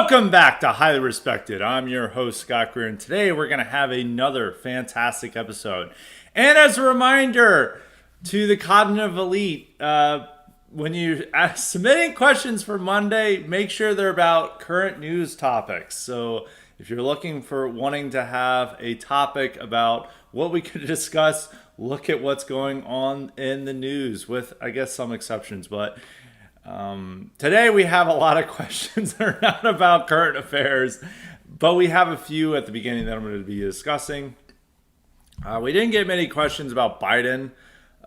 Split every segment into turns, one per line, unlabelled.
Welcome back to Highly Respected. I'm your host, Scott Greer, and today we're going to have another fantastic episode. And as a reminder to the cognitive elite, when you are submitting questions for Monday, make sure they're about current news topics. So if you're wanting to have a topic about what we could discuss, look at what's going on in the news, with, I guess, some exceptions. But today we have a lot of questions that are not about current affairs, but we have a few at the beginning that I'm going to be discussing. We didn't get many questions about Biden.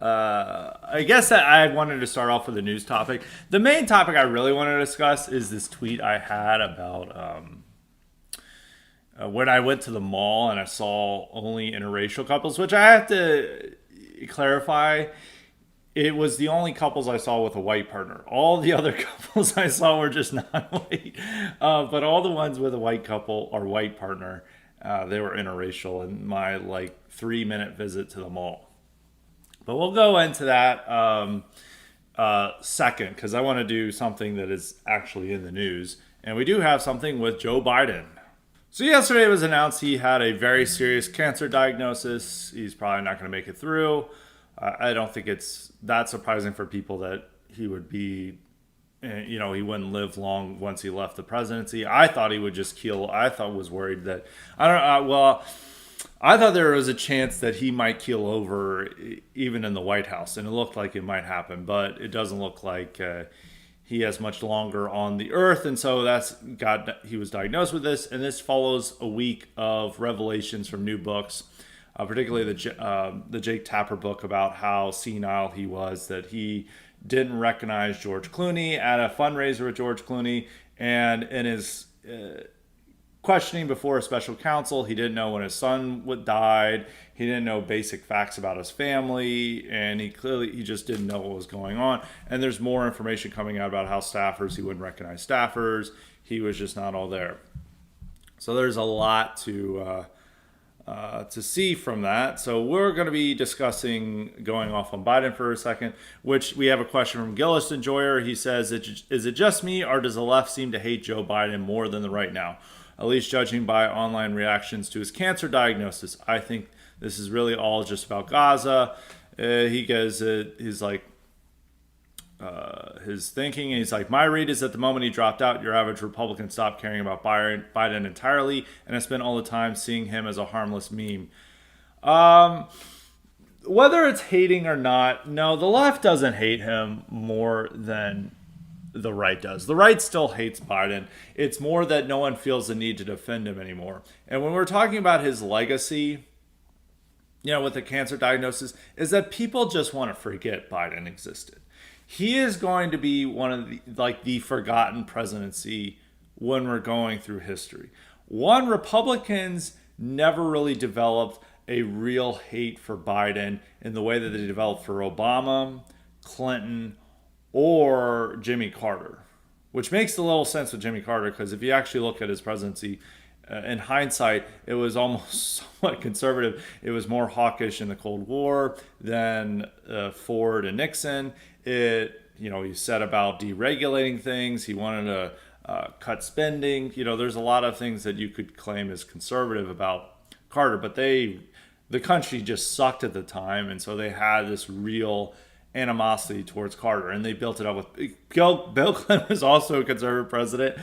I guess that I wanted to start off with a news topic. The main topic I really want to discuss is this tweet I had about when I went to the mall and I saw only interracial couples, which I have to clarify. It was the only couples I saw with a white partner. All the other couples I saw were just non-white. But all the ones with a white couple or white partner, they were interracial in my 3-minute visit to the mall. But we'll go into that second, because I want to do something that is actually in the news. And we do have something with Joe Biden. So yesterday it was announced he had a very serious cancer diagnosis. He's probably not going to make it through. I don't think it's that surprising for people that he would be, he wouldn't live long once he left the presidency. I thought he would just keel. I was worried that, I thought there was a chance that he might keel over even in the White House, and it looked like it might happen, but it doesn't look like he has much longer on the earth. And so he was diagnosed with this, and this follows a week of revelations from new books. Particularly the Jake Tapper book about how senile he was, that he didn't recognize George Clooney at a fundraiser with George Clooney, and in his questioning before a special counsel, he didn't know when his son died. He didn't know basic facts about his family, and he just didn't know what was going on. And there's more information coming out about how he wouldn't recognize staffers. He was just not all there. So there's a lot to see from that. So we're going to be discussing, going off on Biden for a second, which we have a question from Gillis Enjoyer. He says, is it just me, or does the left seem to hate Joe Biden more than the right now? At least judging by online reactions to his cancer diagnosis. I think this is really all just about Gaza. He goes, he's like, his thinking, and he's like, my read is that the moment he dropped out, your average Republican stopped caring about Biden entirely, and I spent all the time seeing him as a harmless meme. Whether it's hating or not, no, the left doesn't hate him more than the right does. The right still hates Biden. It's more that no one feels the need to defend him anymore. And when we're talking about his legacy, with the cancer diagnosis, is that people just want to forget Biden existed. He is going to be one of the forgotten presidency when we're going through history. Republicans never really developed a real hate for Biden in the way that they developed for Obama, Clinton, or Jimmy Carter, which makes a little sense with Jimmy Carter, because if you actually look at his presidency, in hindsight, it was almost somewhat conservative. It was more hawkish in the Cold War than Ford and Nixon. He said about deregulating things. He wanted to cut spending. There's a lot of things that you could claim as conservative about Carter, but the country just sucked at the time, and so they had this real animosity towards Carter, and they built it up with Bill Clinton was also a conservative president,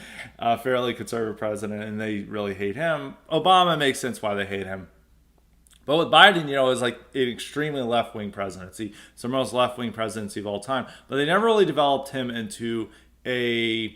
fairly conservative president, and they really hate him. Obama makes sense why they hate him. But with Biden, it was like an extremely left-wing presidency. It's the most left-wing presidency of all time. But they never really developed him into a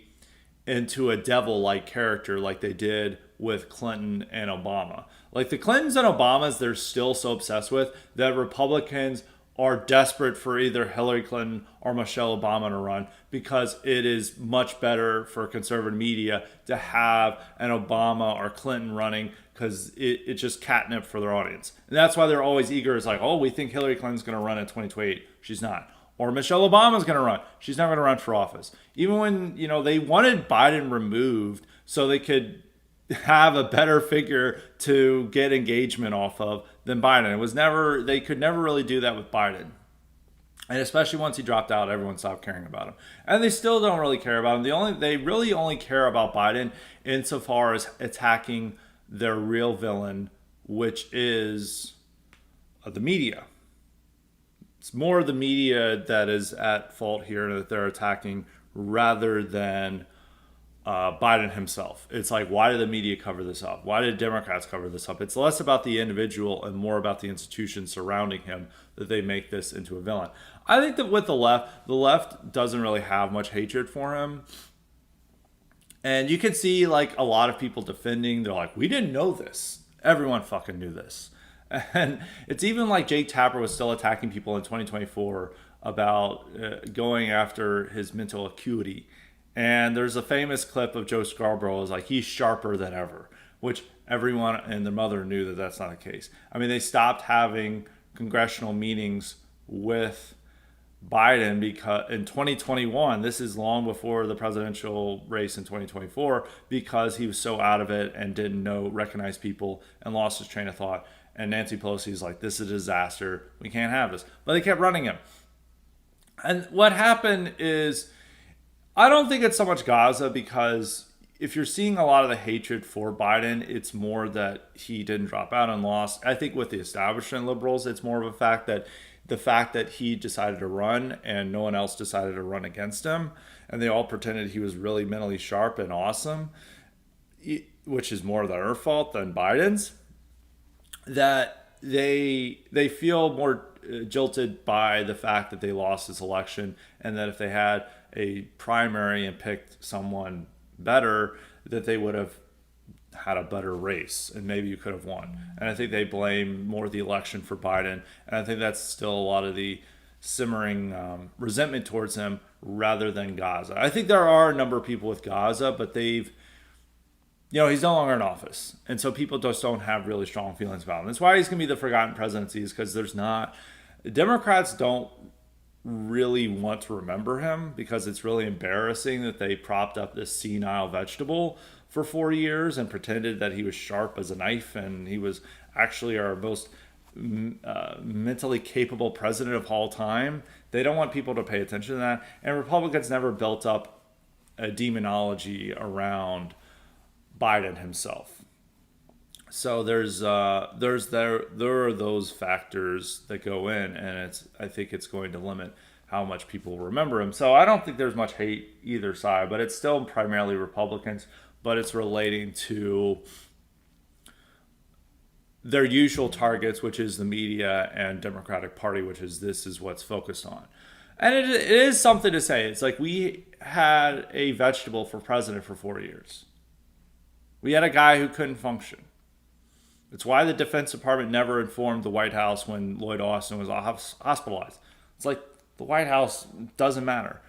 devil-like character like they did with Clinton and Obama. Like the Clintons and Obamas, they're still so obsessed with that Republicans are desperate for either Hillary Clinton or Michelle Obama to run, because it is much better for conservative media to have an Obama or Clinton running, because it's just catnip for their audience. And that's why they're always eager. It's like, we think Hillary Clinton's going to run in 2028. She's not. Or Michelle Obama's going to run. She's not going to run for office. Even when, they wanted Biden removed so they could have a better figure to get engagement off of than Biden. They could never really do that with Biden. And especially once he dropped out, everyone stopped caring about him. And they still don't really care about him. They really only care about Biden insofar as attacking their real villain, which is the media. It's more the media that is at fault here that they're attacking rather than Biden himself. It's like, why did the media cover this up? Why did Democrats cover this up? It's less about the individual and more about the institutions surrounding him that they make this into a villain. I think that with the left doesn't really have much hatred for him. And you can see like a lot of people defending, they're like, we didn't know this. Everyone fucking knew this. And it's even like Jake Tapper was still attacking people in 2024 about going after his mental acuity. And there's a famous clip of Joe Scarborough is like, he's sharper than ever, which everyone and their mother knew that that's not the case. I mean, they stopped having congressional meetings with Biden because in 2021, this is long before the presidential race in 2024, because he was so out of it and didn't recognize people and lost his train of thought. And Nancy Pelosi is like, this is a disaster. We can't have this. But they kept running him. And what happened is, I don't think it's so much Gaza, because if you're seeing a lot of the hatred for Biden, it's more that he didn't drop out and lost. I think with the establishment liberals, it's more of a fact that the fact that he decided to run and no one else decided to run against him, and they all pretended he was really mentally sharp and awesome, which is more their fault than Biden's, that they feel more jilted by the fact that they lost this election, and that if they had a primary and picked someone better, that they would have had a better race and maybe you could have won. And I think they blame more the election for Biden, and I think that's still a lot of the simmering resentment towards him rather than Gaza. I think there are a number of people with Gaza, but he's no longer in office, and so people just don't have really strong feelings about him. That's why he's going to be the forgotten presidency, is because Democrats don't really want to remember him, because it's really embarrassing that they propped up this senile vegetable for 4 years and pretended that he was sharp as a knife, and he was actually our most mentally capable president of all time. They don't want people to pay attention to that, and Republicans never built up a demonology around Biden himself. So there are those factors that go in, and I think it's going to limit how much people remember him. So I don't think there's much hate either side, but it's still primarily Republicans, but it's relating to their usual targets, which is the media and Democratic Party, this is what's focused on. And it is something to say. It's like, we had a vegetable for president for 4 years. We had a guy who couldn't function. It's why the Defense Department never informed the White House when Lloyd Austin was hospitalized. It's like, the White House doesn't matter.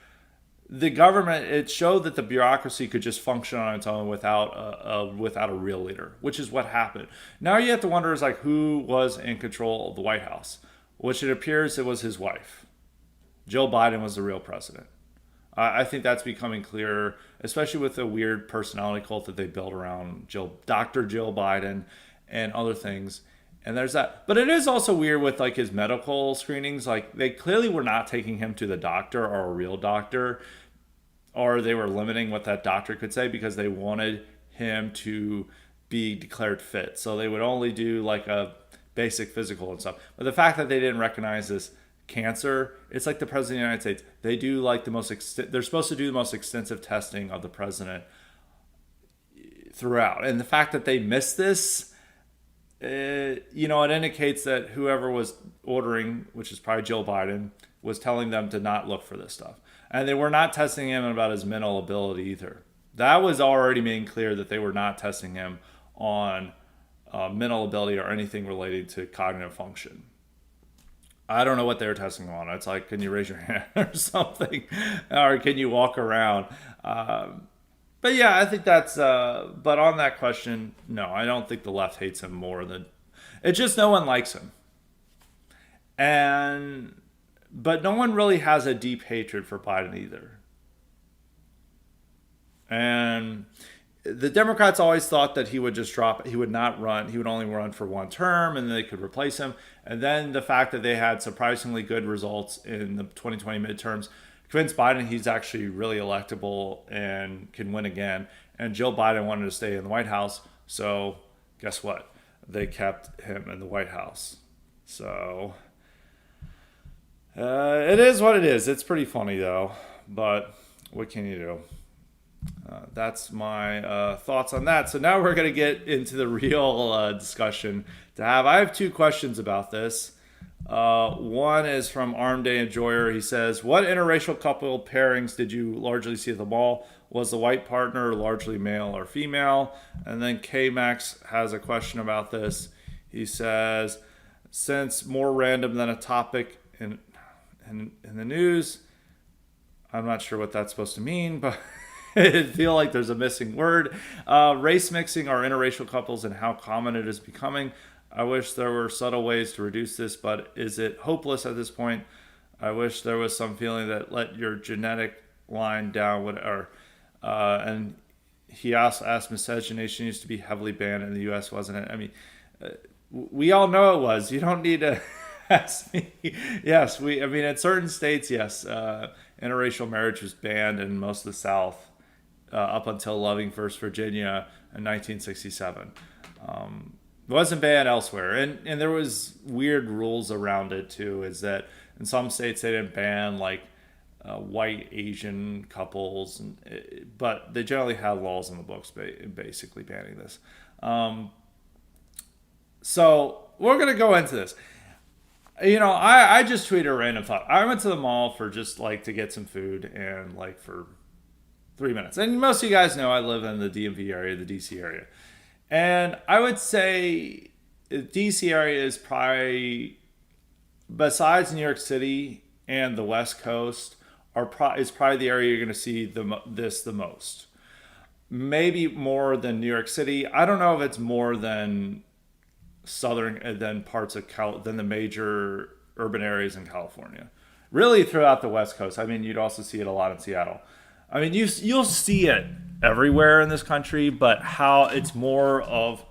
The government, it showed that the bureaucracy could just function on its own without a real leader, which is what happened. Now you have to wonder, is like, who was in control of the White House, which it appears it was his wife. Joe Biden was the real president. I think that's becoming clearer, especially with the weird personality cult that they built around Dr. Jill Biden and other things. And there's that. But it is also weird with like his medical screenings. Like, they clearly were not taking him to the doctor or a real doctor, or they were limiting what that doctor could say because they wanted him to be declared fit. So they would only do like a basic physical and stuff. But the fact that they didn't recognize this cancer, it's like the president of the United States. They do like they're supposed to do the most extensive testing of the president throughout. And the fact that they missed this, it indicates that whoever was ordering, which is probably Jill Biden, was telling them to not look for this stuff. And they were not testing him about his mental ability either. That was already made clear that they were not testing him on mental ability or anything related to cognitive function. I don't know what they were testing him on. It's like, can you raise your hand or something? Or can you walk around? But yeah, I think that's, but on that question, no, I don't think the left hates him more than, it's just no one likes him. But no one really has a deep hatred for Biden either. And the Democrats always thought that he would just drop. He would not run. He would only run for one term, and then they could replace him. And then the fact that they had surprisingly good results in the 2020 midterms convinced Biden he's actually really electable and can win again. And Jill Biden wanted to stay in the White House, so guess what? They kept him in the White House. So it is what it is. It's pretty funny though, but what can you do? That's my thoughts on that. So now we're going to get into the real discussion to have. I have two questions about this. One is from Arm Day Enjoyer. He says, what interracial couple pairings did you largely see at the mall? Was the white partner largely male or female? And then K-Max has a question about this. He says, since more random than a topic in the news, I'm not sure what that's supposed to mean, but I feel like there's a missing word. Race mixing are interracial couples and how common it is becoming. I wish there were subtle ways to reduce this, but is it hopeless at this point? I wish there was some feeling that let your genetic line down, and he also asked, miscegenation used to be heavily banned in the U.S., wasn't it? I mean, we all know it was. You don't need to ask me. Yes, in certain states, yes, interracial marriage was banned in most of the South up until Loving v. Virginia in 1967. It wasn't banned elsewhere, and there was weird rules around it too. Is that in some states they didn't ban like white Asian couples, but they generally had laws in the books basically banning this. So we're gonna go into this. I just tweeted a random thought. I went to the mall for just like to get some food and like for 3 minutes. And most of you guys know I live in the DMV area, the DC area. And I would say the DC area is probably, besides New York City and the West Coast, is probably the area you're going to see the most. Maybe more than New York City. I don't know if it's more than than parts of than the major urban areas in California. Really throughout the West Coast. I mean, you'd also see it a lot in Seattle. I mean, you'll see it everywhere in this country, but how it's more of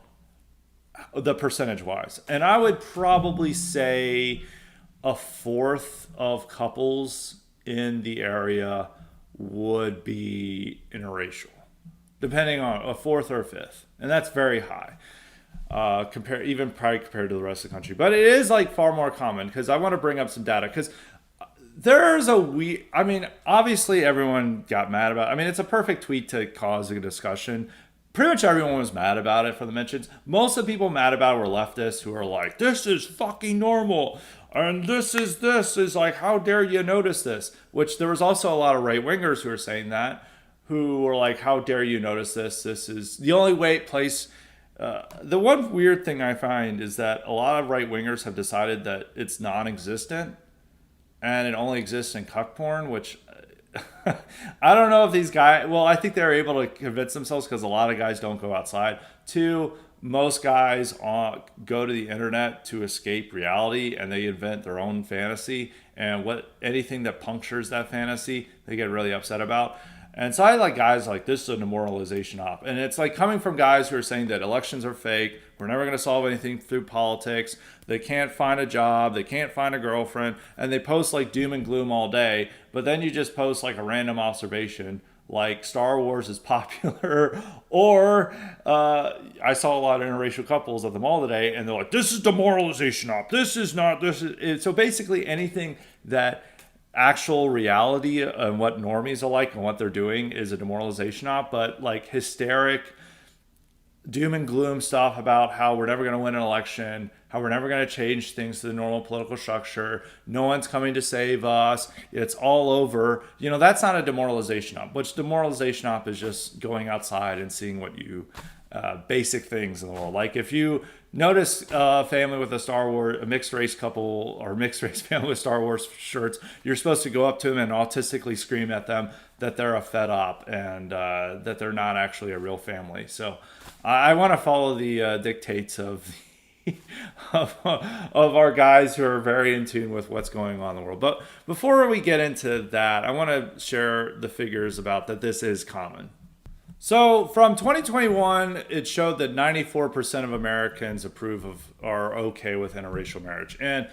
the percentage wise. And I would probably say a fourth of couples in the area would be interracial, depending on a fourth or a fifth. And that's very high. Probably compared to the rest of the country. But it is like far more common because I want to bring up some data because there's obviously everyone got mad about it. It's a perfect tweet to cause a discussion. Pretty much everyone was mad about it for the mentions. Most of the people mad about it were leftists who are like, this is fucking normal. And this is like, how dare you notice this? Which there was also a lot of right-wingers who were saying that, who were like, how dare you notice this? This is the only place. The one weird thing I find is that a lot of right-wingers have decided that it's non-existent and it only exists in cuck porn, which I don't know if these guys, well, I think they're able to convince themselves because a lot of guys don't go outside. Two, most guys go to the internet to escape reality and they invent their own fantasy, and anything that punctures that fantasy, they get really upset about. And so I like guys like, this is a demoralization op. And it's like coming from guys who are saying that elections are fake. We're never going to solve anything through politics. They can't find a job. They can't find a girlfriend. And they post like doom and gloom all day. But then you just post like a random observation like Star Wars is popular. Or I saw a lot of interracial couples at the mall today. And they're like, this is demoralization op. This is not. So basically anything that actual reality and what normies are like and what they're doing is a demoralization op. But like hysteric doom and gloom stuff about how we're never going to win an election, how we're never going to change things to the normal political structure, no one's coming to save us, it's all over, that's not a demoralization op. Which demoralization op is just going outside and seeing what you basic things in the world. Like if you notice a family with a mixed race couple or mixed race family with Star Wars shirts, you're supposed to go up to them and autistically scream at them that they're a fed op and that they're not actually a real family. So I want to follow the dictates of our guys who are very in tune with what's going on in the world. But before we get into that, I want to share the figures about that this is common. So from 2021, it showed that 94% of Americans approve of are okay with interracial marriage. And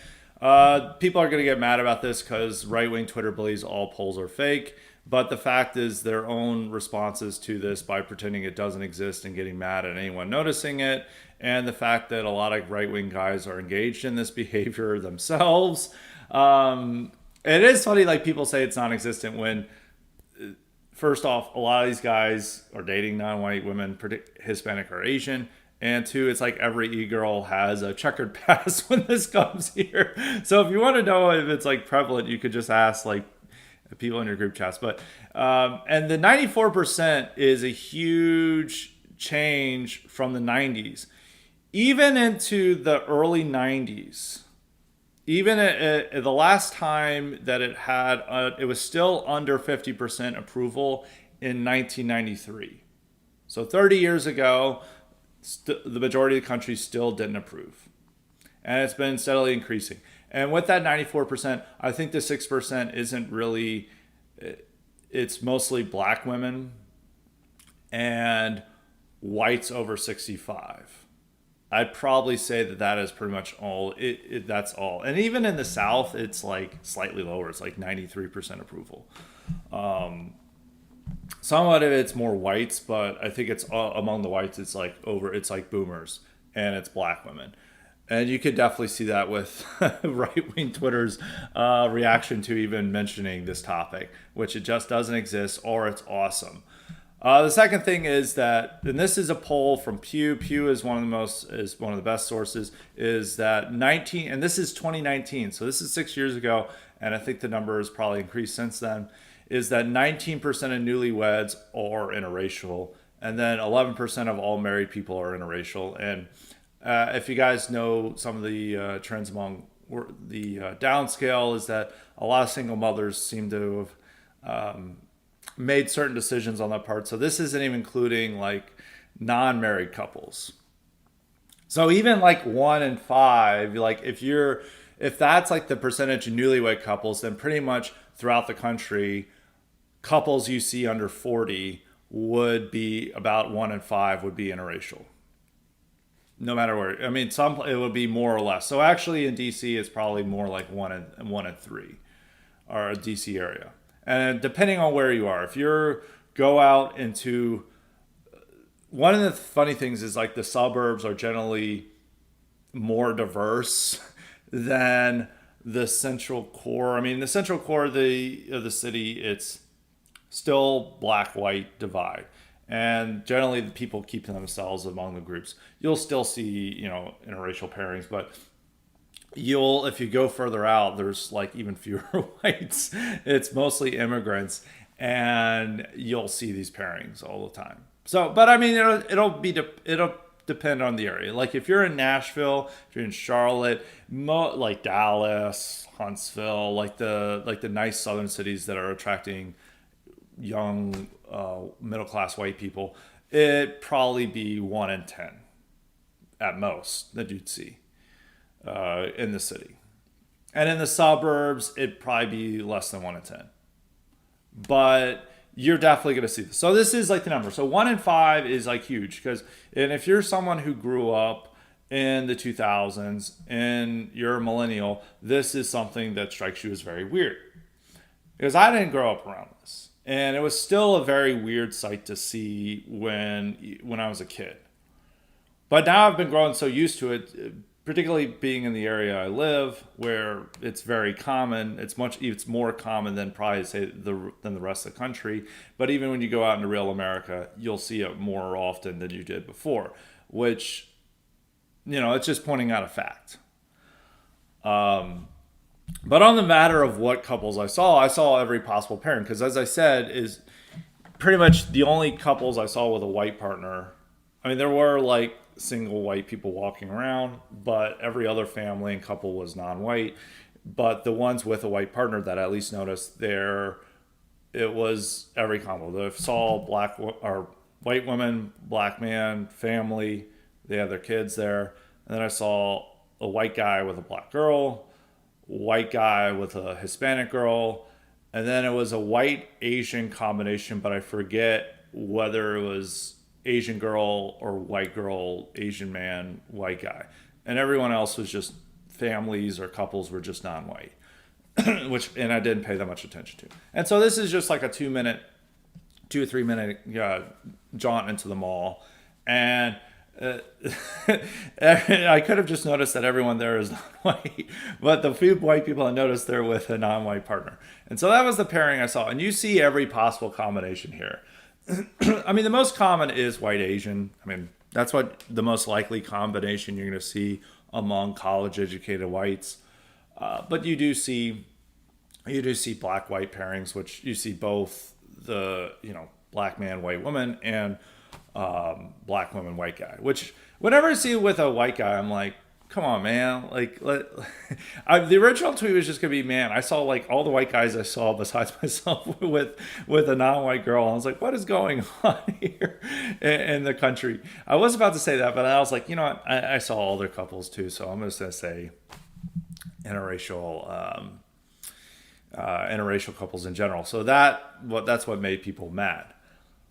people are going to get mad about this because right wing Twitter believes all polls are fake. But the fact is, their own responses to this by pretending it doesn't exist and getting mad at anyone noticing it, and the fact that a lot of right wing guys are engaged in this behavior themselves. It is funny, like people say it's non existent when first off, a lot of these guys are dating non-white women, Hispanic or Asian. And two, it's like every e-girl has a checkered past when this comes here. So if you want to know if it's like prevalent, you could just ask like people in your group chats. But and the 94% is a huge change from the 90s, even into the early 90s. Even at the last time that it had, it was still under 50% approval in 1993. So 30 years ago, the majority of the country still didn't approve. And it's been steadily increasing. And with that 94%, I think the 6% isn't really, it's mostly black women and whites over 65. I'd probably say that that is pretty much all. That's all. And even in the South, it's like slightly lower. It's like 93% approval. Somewhat of it's more whites, but I think it's among the whites, it's like it's like boomers and it's black women. And you could definitely see that with right-wing Twitter's reaction to even mentioning this topic, which it just doesn't exist or it's awesome. The second thing is that, and this is a poll from Pew. Pew is one of the best sources. Is that 19, and this is 2019, so this is 6 years ago, and I think the number has probably increased since then. Is that 19% of newlyweds are interracial, and then 11% of all married people are interracial. And if you guys know some of the trends among the downscale, is that a lot of single mothers seem to have made certain decisions on that part. So this isn't even including like non-married couples. So even like 1 in 5, like if that's like the percentage of newlywed couples, then pretty much throughout the country, couples you see under 40 would be about 1 in 5 would be interracial. No matter where, I mean, some it would be more or less. So actually in DC, it's probably more like 1 in 3, or a DC area. And depending on where you are, if you're go out into, one of the funny things is like the suburbs are generally more diverse than the central core. I mean, the central core of the city, it's still black-white divide. And generally the people keep themselves among the groups. You'll still see, interracial pairings, but if you go further out, there's like even fewer whites. It's mostly immigrants, and you'll see these pairings all the time. So, but I mean, it'll depend on the area. Like if you're in Nashville, if you're in Charlotte, like Dallas, Huntsville, like the nice southern cities that are attracting young middle class white people, it'd probably be 1 in 10 at most that you'd see in the city. And in the suburbs, it'd probably be less than 1 in 10. But you're definitely going to see this. So this is like the number. So 1 in 5 is like huge, and if you're someone who grew up in the 2000s and you're a millennial, this is something that strikes you as very weird. Because I didn't grow up around this. And it was still a very weird sight to see when I was a kid. But now I've been growing so used to it, particularly being in the area I live, where it's very common. It's more common than probably say than the rest of the country. But even when you go out into real America, you'll see it more often than you did before, which, it's just pointing out a fact. But on the matter of what couples I saw every possible pairing, because as I said, is pretty much the only couples I saw with a white partner. I mean, there were like single white people walking around, but every other family and couple was non-white. But the ones with a white partner that I at least noticed there, it was every couple. I saw black or white woman, black man, family. They had their kids there. And then I saw a white guy with a black girl, white guy with a Hispanic girl, and then it was a white Asian combination, but I forget whether it was Asian girl or white girl, Asian man, white guy. And everyone else was just families or couples were just non-white, and I didn't pay that much attention to. And so this is just like a 2 or 3 minute jaunt into the mall. And I could have just noticed that everyone there is non-white, but the few white people I noticed they're with a non-white partner. And so that was the pairing I saw. And you see every possible combination here. I mean, the most common is white Asian. I mean, that's what the most likely combination you're going to see among college-educated whites. But you do see black white pairings, which you see both the black man, white woman, and black woman, white guy. Which whenever I see it with a white guy, I'm like, come on, man. Like, the original tweet was just gonna be, man, I saw like all the white guys I saw besides myself with a non-white girl. I was like, what is going on here in the country? I was about to say that, but I was like, you know what? I saw all their couples too, so I'm just gonna say interracial couples in general. So that's what made people mad.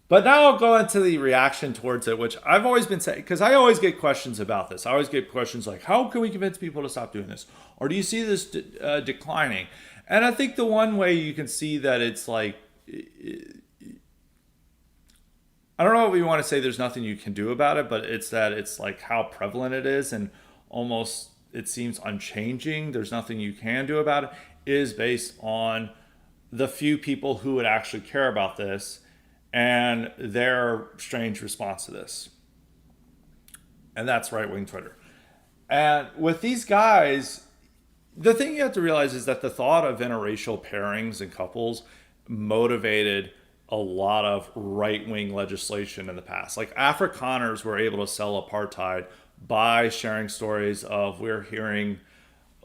But now I'll go into the reaction towards it, which I've always been saying, because I always get questions about this. I always get questions like, how can we convince people to stop doing this? Or do you see this declining? And I think the one way you can see that it's like, I don't know what we want to say, there's nothing you can do about it, but it's that it's like how prevalent it is and almost it seems unchanging. There's nothing you can do about it, is based on the few people who would actually care about this and their strange response to this. And that's right-wing Twitter. And with these guys, the thing you have to realize is that the thought of interracial pairings and couples motivated a lot of right-wing legislation in the past. Like Afrikaners were able to sell apartheid by sharing stories of, we're hearing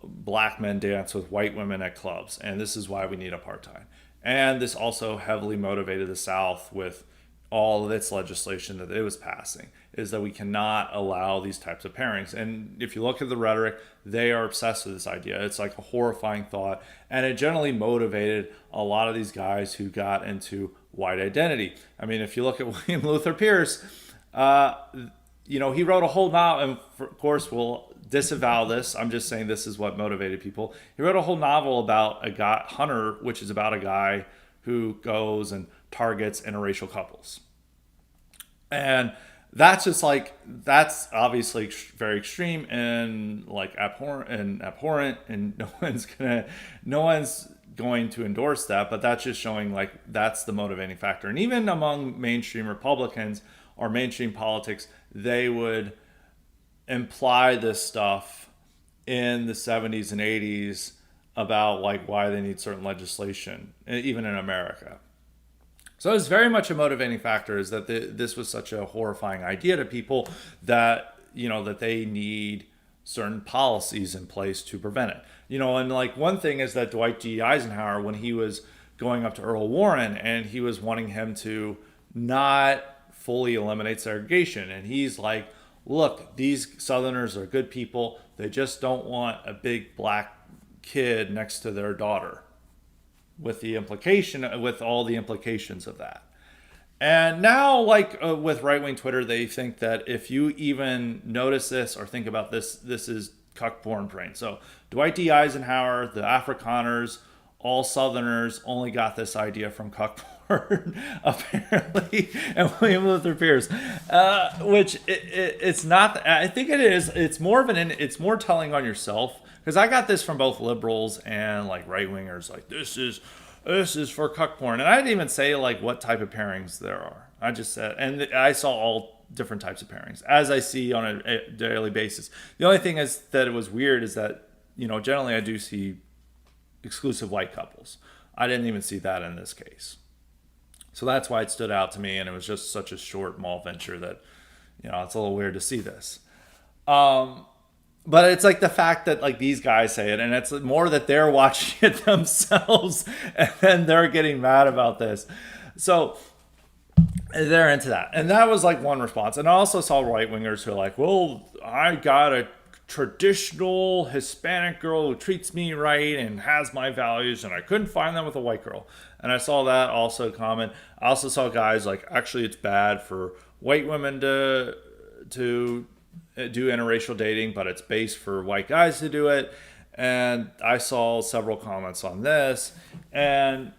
black men dance with white women at clubs, and this is why we need apartheid. And this also heavily motivated the South with all of its legislation that it was passing, is that we cannot allow these types of pairings. And if you look at the rhetoric, they are obsessed with this idea. It's like a horrifying thought, and it generally motivated a lot of these guys who got into white identity. I mean, if you look at William Luther Pierce, he wrote a whole novel, and of course we'll disavow this. I'm just saying this is what motivated people. He wrote a whole novel about a guy, Hunter, which is about a guy who goes and targets interracial couples. And that's just like, that's obviously very extreme and like abhorrent, and no one's going to endorse that, but that's just showing like that's the motivating factor. And even among mainstream Republicans or mainstream politics, they would imply this stuff in the 70s and 80s about like why they need certain legislation, even in America. So it's very much a motivating factor, is that this was such a horrifying idea to people that, that they need certain policies in place to prevent it. And like one thing is that Dwight D. Eisenhower, when he was going up to Earl Warren and he was wanting him to not fully eliminate segregation, and he's like, look, these Southerners are good people. They just don't want a big black kid next to their daughter, with all the implications of that. And now, like with right-wing Twitter, they think that if you even notice this or think about this, this is cuck-born brain. So Dwight D. Eisenhower, the Afrikaners, all Southerners only got this idea from cuck-born, apparently, and William Luther Pierce, which it's not. I think it is. It's more of it's more telling on yourself, because I got this from both liberals and like right-wingers. Like this is for cuck porn, and I didn't even say like what type of pairings there are. I just said, and I saw all different types of pairings as I see on a daily basis. The only thing is that it was weird is that generally I do see exclusive white couples. I didn't even see that in this case. So that's why it stood out to me, and it was just such a short mall venture that, it's a little weird to see this. But it's like the fact that like these guys say it, and it's more that they're watching it themselves, and then they're getting mad about this. So they're into that. And that was like one response. And I also saw right-wingers who are like, well, I gotta traditional Hispanic girl who treats me right and has my values, and I couldn't find them with a white girl. And I saw that also common. I also saw guys like, actually, it's bad for white women to do interracial dating, but it's based for white guys to do it. And I saw several comments on this, and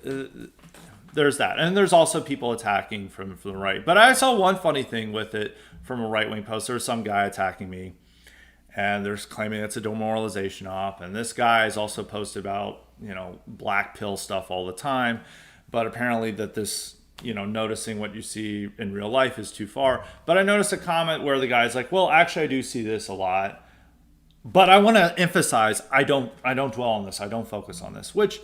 there's that. And there's also people attacking from the right. But I saw one funny thing with it from a right-wing post. There was some guy attacking me, and they're claiming it's a demoralization op. And this guy has also posted about, black pill stuff all the time. But apparently that this, noticing what you see in real life is too far. But I noticed a comment where the guy's like, well, actually, I do see this a lot. But I want to emphasize, I don't dwell on this. I don't focus on this, which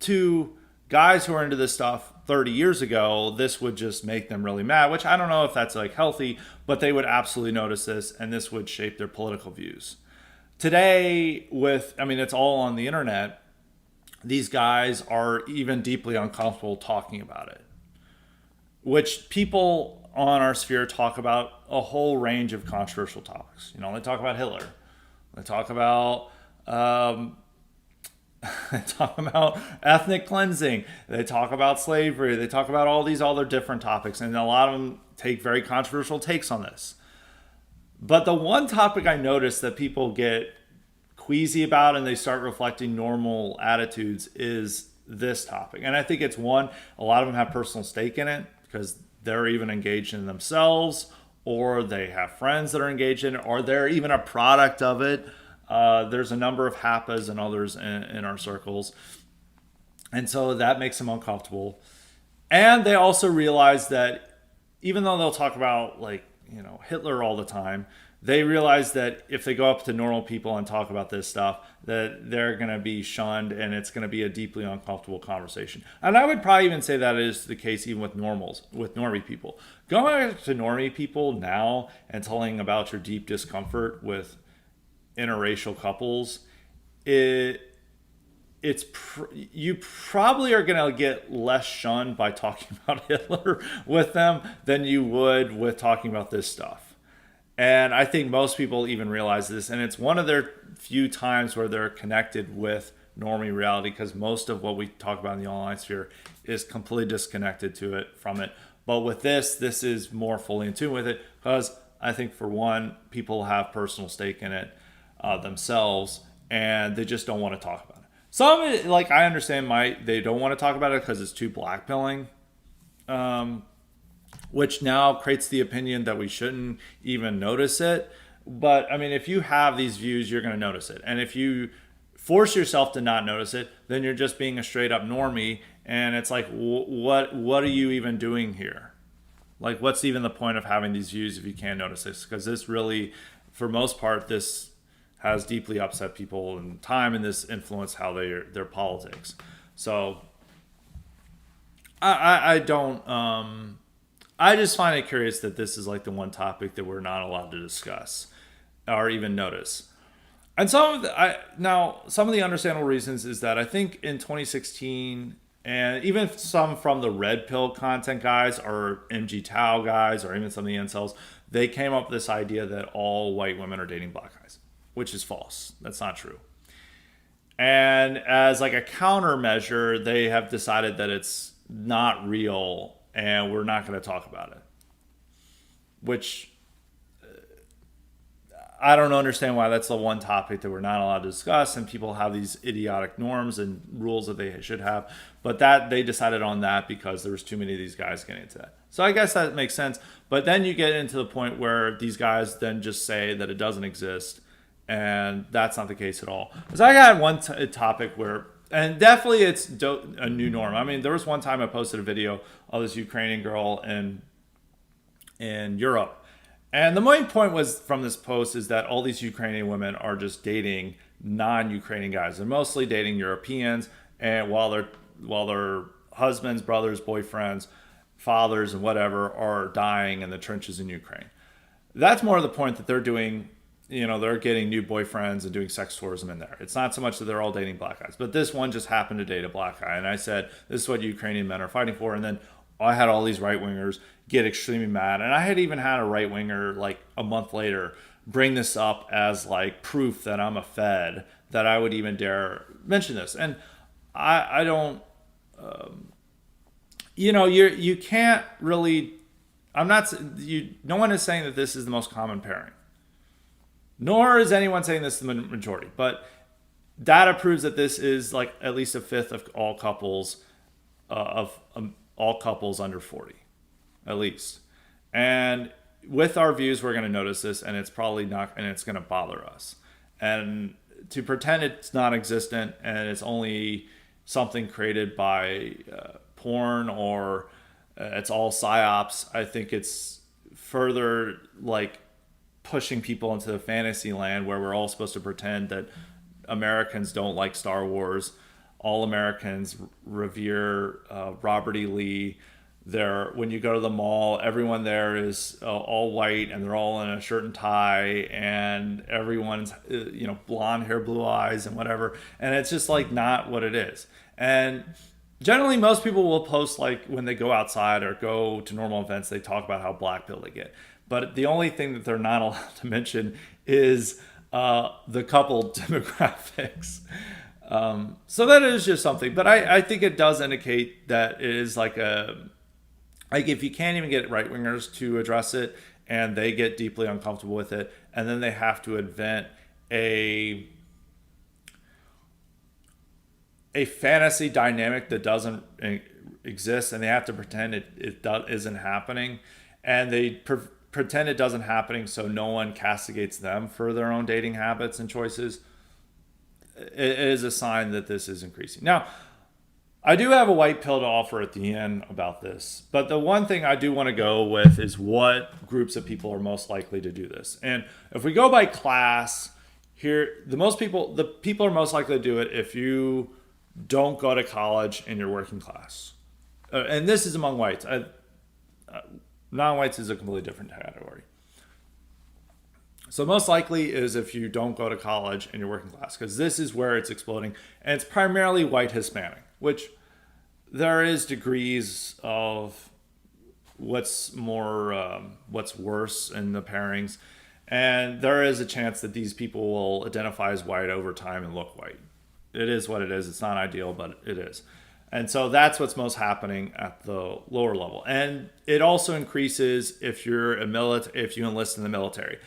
to guys who are into this stuff 30 years ago, this would just make them really mad, which I don't know if that's like healthy, but they would absolutely notice this, and this would shape their political views. Today, it's all on the internet, these guys are even deeply uncomfortable talking about it, which people on our sphere talk about a whole range of controversial topics. They talk about Hitler. They talk about ethnic cleansing. They talk about slavery. They talk about all these other different topics. And a lot of them take very controversial takes on this. But the one topic I noticed that people get queasy about and they start reflecting normal attitudes is this topic. And I think it's one, a lot of them have personal stake in it because they're even engaged in themselves, or they have friends that are engaged in it, or they're even a product of it. There's a number of HAPAs and others in our circles. And so that makes them uncomfortable. And they also realize that even though they'll talk about Hitler all the time, they realize that if they go up to normal people and talk about this stuff, that they're going to be shunned and it's going to be a deeply uncomfortable conversation. And I would probably even say that is the case even with normie people. Going to normie people now and telling about your deep discomfort with interracial couples, you probably are going to get less shunned by talking about Hitler with them than you would with talking about this stuff. And I think most people even realize this, and it's one of their few times where they're connected with normie reality, because most of what we talk about in the online sphere is completely disconnected from it. But with this is more fully in tune with it, because I think for one, people have personal stake in it themselves, and they just don't want to talk about it. Some of it, I understand they don't want to talk about it because it's too blackpilling. Which now creates the opinion that we shouldn't even notice it. But if you have these views, you're going to notice it. And if you force yourself to not notice it, then you're just being a straight up normie. And it's like, what are you even doing here? What's even the point of having these views if you can't notice this? Because this really, for most part, this has deeply upset people in time, and this influenced how their politics. So I don't... I just find it curious that this is the one topic that we're not allowed to discuss or even notice. And some of the understandable reasons is that I think in 2016, and even some from the red pill content guys or MG Tao guys or even some of the incels, they came up with this idea that all white women are dating black guys, which is false. That's not true. And as a countermeasure, they have decided that it's not real and we're not going to talk about it, which I don't understand why that's the one topic that we're not allowed to discuss, and people have these idiotic norms and rules that they should have, but that they decided on that because there was too many of these guys getting into that. So I guess that makes sense, but then you get into the point where these guys then just say that it doesn't exist, and that's not the case at all. Because I got one topic where, and definitely it's a new norm. There was one time I posted a video of this Ukrainian girl in Europe. And the main point was from this post is that all these Ukrainian women are just dating non-Ukrainian guys. They're mostly dating Europeans, and while their husbands, brothers, boyfriends, fathers, and whatever are dying in the trenches in Ukraine. That's more of the point that they're doing. They're getting new boyfriends and doing sex tourism in there. It's not so much that they're all dating black guys, but this one just happened to date a black guy. And I said, this is what Ukrainian men are fighting for. And then I had all these right-wingers get extremely mad. And I had even had a right-winger a month later bring this up as like proof that I'm a Fed, that I would even dare mention this. And I don't, you can't really, I'm not, no one is saying that this is the most common pairing. Nor is anyone saying this is the majority. But data proves that this is like at least a fifth of all couples, all couples under 40, at least. And with our views, we're going to notice this, and it's probably not, and it's going to bother us. And to pretend it's non-existent and it's only something created by porn, or it's all psyops, I think it's further like pushing people into the fantasy land where we're all supposed to pretend that Americans don't like Star Wars. All Americans revere Robert E. Lee. When you go to the mall, everyone there is all white, and they're all in a shirt and tie, and everyone's blonde hair, blue eyes, and whatever. And it's just like not what it is. And generally, most people will post like when they go outside or go to normal events, they talk about how black pill they get. But the only thing that they're not allowed to mention is the couple demographics. So that is just something. But I think it does indicate that it is like if you can't even get right wingers to address it, and they get deeply uncomfortable with it, and then they have to invent a fantasy dynamic that doesn't exist, and they have to pretend it isn't happening, and they pretend it doesn't happening so no one castigates them for their own dating habits and choices. It is a sign that this is increasing. Now, I do have a white pill to offer at the end about this, but the one thing I do want to go with is what groups of people are most likely to do this. And if we go by class, here the people are most likely to do it if you don't go to college and you're working class. And this is among whites. Non-whites is a completely different category. So most likely is if you don't go to college and you're working class, because this is where it's exploding. And it's primarily white Hispanic, which there is degrees of what's worse in the pairings. And there is a chance that these people will identify as white over time and look white. It is what it is. It's not ideal, but it is. And so that's what's most happening at the lower level. And it also increases if if you enlist in the military.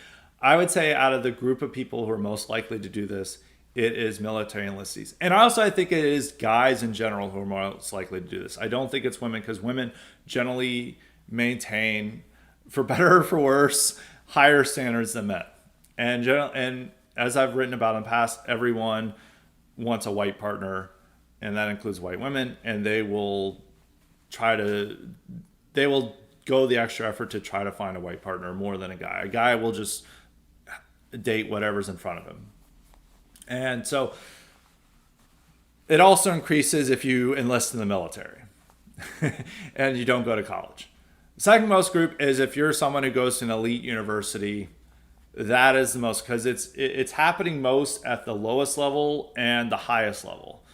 I would say out of the group of people who are most likely to do this, it is military enlistees. And also I think it is guys in general who are most likely to do this. I don't think it's women, because women generally maintain, for better or for worse, higher standards than men. And as I've written about in the past, everyone wants a white partner, and that includes white women, and they will go the extra effort to try to find a white partner more than a guy. A guy will just date whatever's in front of him. And so it also increases if you enlist in the military and you don't go to college. The second most group is if you're someone who goes to an elite university. That is the most, because it's happening most at the lowest level and the highest level.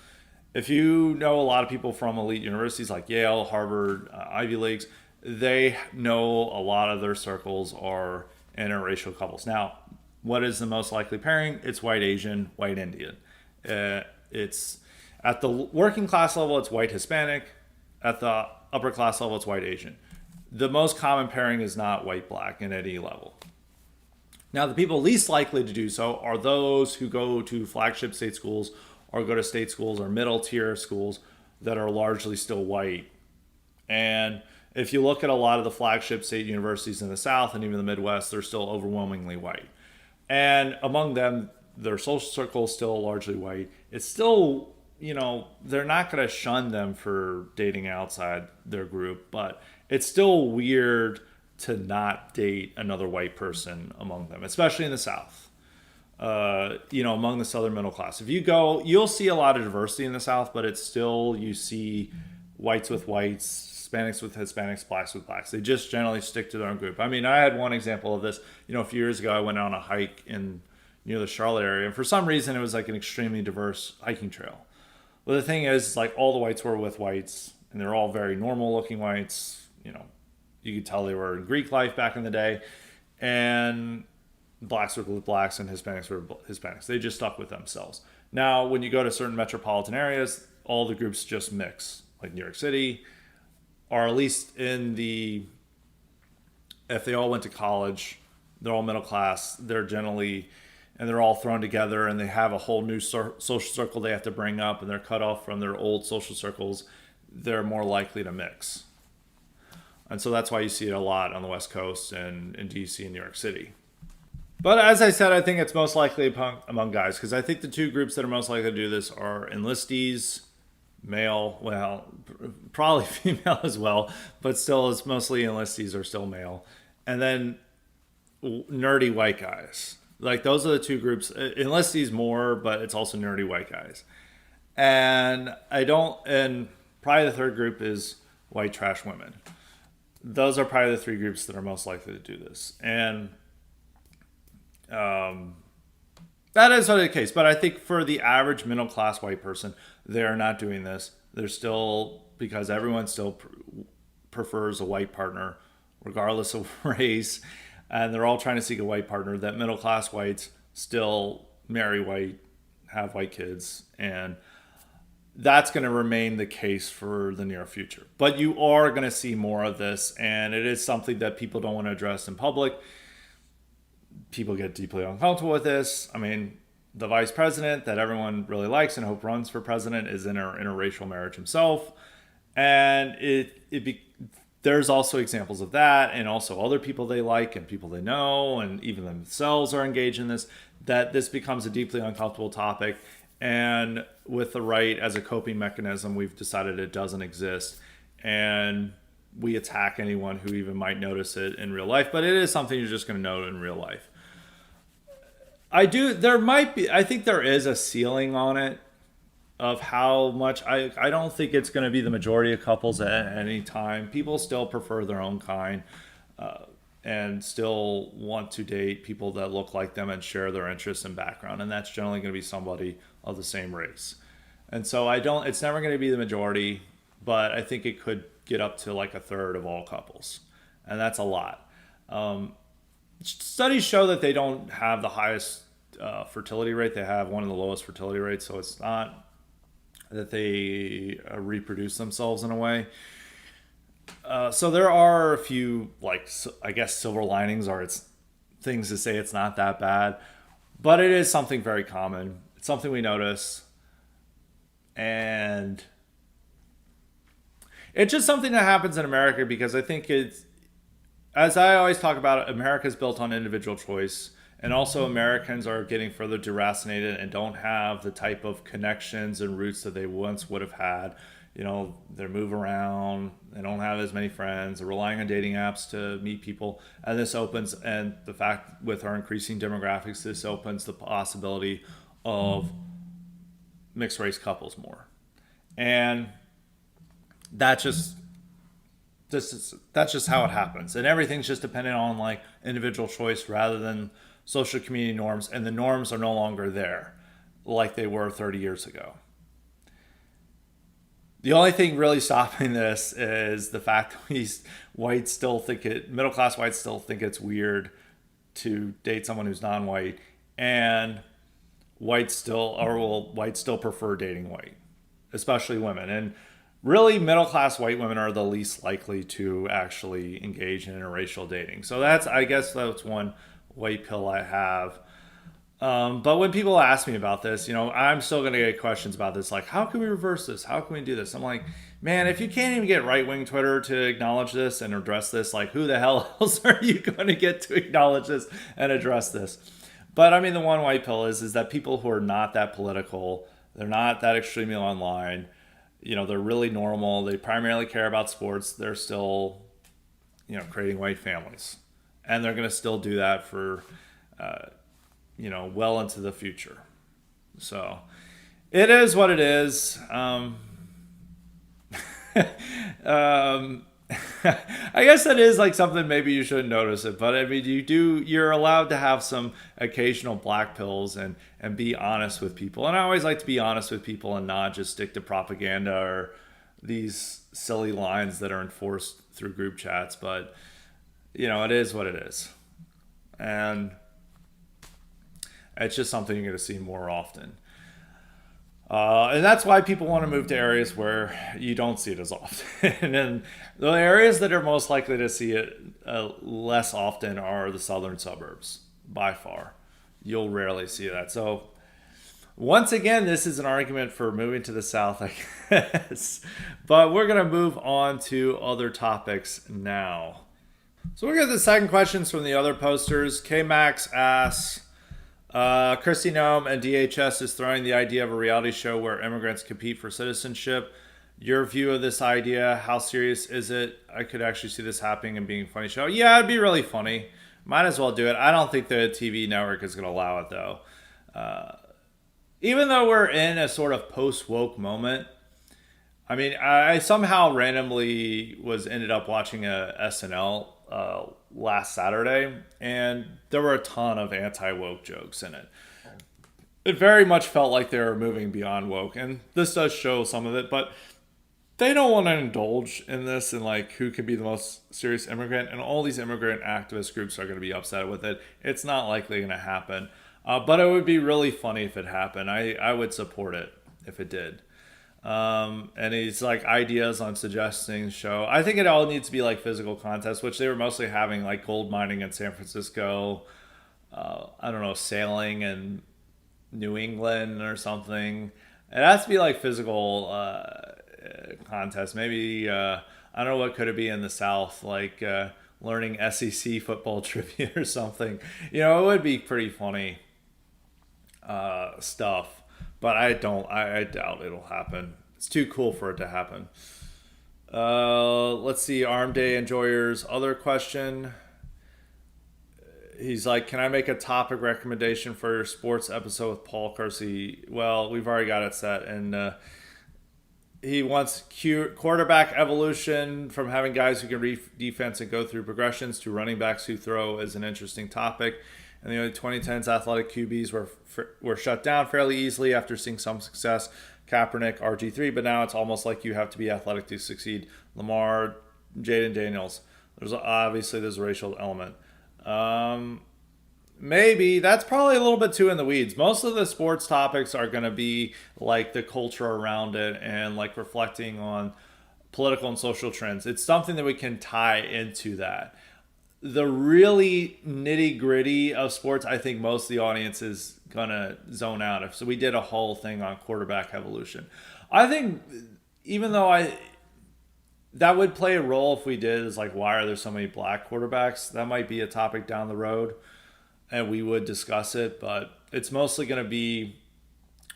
If you know a lot of people from elite universities like Yale, Harvard, Ivy Leagues, they know a lot of their circles are interracial couples. Now, what is the most likely pairing? It's white Asian, white Indian. It's at the working class level, it's white Hispanic. At the upper class level, it's white Asian. The most common pairing is not white black in any level. Now, the people least likely to do so are those who go to flagship state schools or go to state schools or middle tier schools that are largely still white. And if you look at a lot of the flagship state universities in the South and even the Midwest, they're still overwhelmingly white. And among them, their social circle is still largely white. It's still, they're not going to shun them for dating outside their group, but it's still weird to not date another white person among them, especially in the South. Among the Southern middle class. If you go, you'll see a lot of diversity in the South, but it's still, you see whites with whites, Hispanics with Hispanics, blacks with blacks. They just generally stick to their own group. I mean, I had one example of this. A few years ago, I went on a hike near the Charlotte area, and for some reason, it was like an extremely diverse hiking trail. But the thing is, like, all the whites were with whites, and they're all very normal-looking whites. You could tell they were in Greek life back in the day, and blacks were with blacks and Hispanics were Hispanics. They just stuck with themselves. Now, when you go to certain metropolitan areas, all the groups just mix, like New York City, or at least if they all went to college, they're all middle class, they're generally, and they're all thrown together and they have a whole new social circle they have to bring up and they're cut off from their old social circles, they're more likely to mix. And so that's why you see it a lot on the West Coast and in DC and New York City. But as I said, I think it's most likely among guys, because I think the two groups that are most likely to do this are enlistees, male, well, probably female as well, but still it's mostly enlistees are still male. And then nerdy white guys. Like those are the two groups. Enlistees more, but it's also nerdy white guys. And probably the third group is white trash women. Those are probably the three groups that are most likely to do this. And that is sort of the case. But I think for the average middle class white person, they're not doing this. They're still, because everyone still prefers a white partner, regardless of race. And they're all trying to seek a white partner, that middle class whites still marry white, have white kids. And that's going to remain the case for the near future. But you are going to see more of this. And it is something that people don't want to address in public. People get deeply uncomfortable with this. I mean, the vice president that everyone really likes and hope runs for president is in an interracial marriage himself. And there's also examples of that, and also other people they like and people they know, and even themselves are engaged in this, that this becomes a deeply uncomfortable topic. And with the right as a coping mechanism, we've decided it doesn't exist. And we attack anyone who even might notice it in real life, but it is something you're just going to know in real life. I think there is a ceiling on it of how much. I don't think it's going to be the majority of couples at any time. People still prefer their own kind and still want to date people that look like them and share their interests and background. And that's generally going to be somebody of the same race. And so it's never going to be the majority, but I think it could get up to like a third of all couples. And that's a lot. Studies show that they don't have the highest fertility rate. They have one of the lowest fertility rates. So it's not that they reproduce themselves in a way. So there are a few, I guess, silver linings, or it's things to say it's not that bad. But it is something very common. It's something we notice. And it's just something that happens in America, because I think as I always talk about, America's built on individual choice. And also Americans are getting further deracinated and don't have the type of connections and roots that they once would have had. You know, they move around, they don't have as many friends, they're relying on dating apps to meet people. And the fact with our increasing demographics, this opens the possibility of mixed race couples more. And that's just how it happens. And everything's just dependent on individual choice rather than social community norms. And the norms are no longer there like they were 30 years ago. The only thing really stopping this is the fact that middle class whites still think it's weird to date someone who's non-white, and whites still prefer dating white, especially women. And really, middle-class white women are the least likely to actually engage in interracial dating. So I guess that's one white pill I have. But when people ask me about this, I'm still going to get questions about this. Like, how can we reverse this? How can we do this? I'm like, man, if you can't even get right-wing Twitter to acknowledge this and address this, who the hell else are you going to get to acknowledge this and address this? But I mean, the one white pill is that people who are not that political, they're not that extremely online, they're really normal. They primarily care about sports. They're still, creating white families. And they're going to still do that for, well into the future. So it is what it is. I guess that is something maybe you shouldn't notice it. But I mean, you're allowed to have some occasional black pills and be honest with people. And I always like to be honest with people and not just stick to propaganda or these silly lines that are enforced through group chats. But, it is what it is. And It's just something you're going to see more often. And that's why people want to move to areas where you don't see it as often. And the areas that are most likely to see it less often are the southern suburbs, by far. You'll rarely see that. So, once again, this is an argument for moving to the south, I guess. But we're going to move on to other topics now. So, we're going to get the second questions from the other posters. K Max asks, Christy Nome and DHS is throwing the idea of a reality show where immigrants compete for citizenship. Your view of this idea, how serious is it? I could actually see this happening and being a funny show. Yeah, it'd be really funny. Might as well do it. I don't think the TV network is going to allow it, though. Even though we're in a sort of post-woke moment, I mean, I somehow randomly ended up watching a SNL last Saturday, and there were a ton of anti-woke jokes in it. It very much felt like they were moving beyond woke, and this does show some of it, but they don't want to indulge in this and like who could be the most serious immigrant, and all these immigrant activist groups are going to be upset with it. It's not likely going to happen, but it would be really funny if it happened. I would support it if it did. And it's like ideas on suggesting show. I think it all needs to be like physical contests, which they were mostly having like gold mining in San Francisco. I don't know, sailing in New England or something. It has to be like physical contest. Maybe I don't know what could it be in the South, like learning SEC football trivia or something. It would be pretty funny stuff. But I doubt it'll happen. It's too cool for it to happen. Let's see, Arm Day Enjoyer's other question. He's like, can I make a topic recommendation for your sports episode with Paul Kersey? Well, we've already got it set. And he wants quarterback evolution from having guys who can read defense and go through progressions to running backs who throw is an interesting topic. And the early 2010s athletic QBs were shut down fairly easily after seeing some success. Kaepernick, RG3, but now it's almost like you have to be athletic to succeed. Lamar, Jaden Daniels. There's a racial element. Maybe that's probably a little bit too in the weeds. Most of the sports topics are going to be like the culture around it and like reflecting on political and social trends. It's something that we can tie into that. The really nitty gritty of sports, I think most of the audience is gonna zone out of. So we did a whole thing on quarterback evolution. I think even though that would play a role if we did, is like, why are there so many black quarterbacks? That might be a topic down the road and we would discuss it, but it's mostly gonna be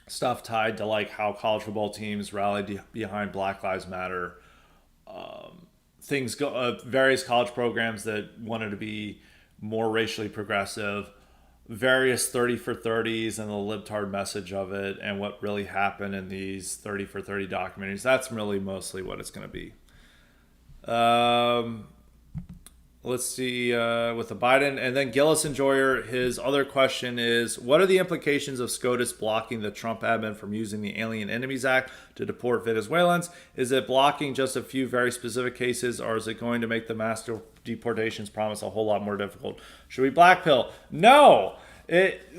stuff tied to like how college football teams rallied behind Black Lives Matter. Things go, various college programs that wanted to be more racially progressive, various 30 for 30s and the libtard message of it, and what really happened in these 30 for 30 documentaries. That's really mostly what it's going to be. Let's see, with the Biden. And then Gillis Enjoyer, his other question is, what are the implications of SCOTUS blocking the Trump admin from using the Alien Enemies Act to deport Venezuelans? Is it blocking just a few very specific cases, or is it going to make the mass deportations promise a whole lot more difficult? Should we blackpill? No!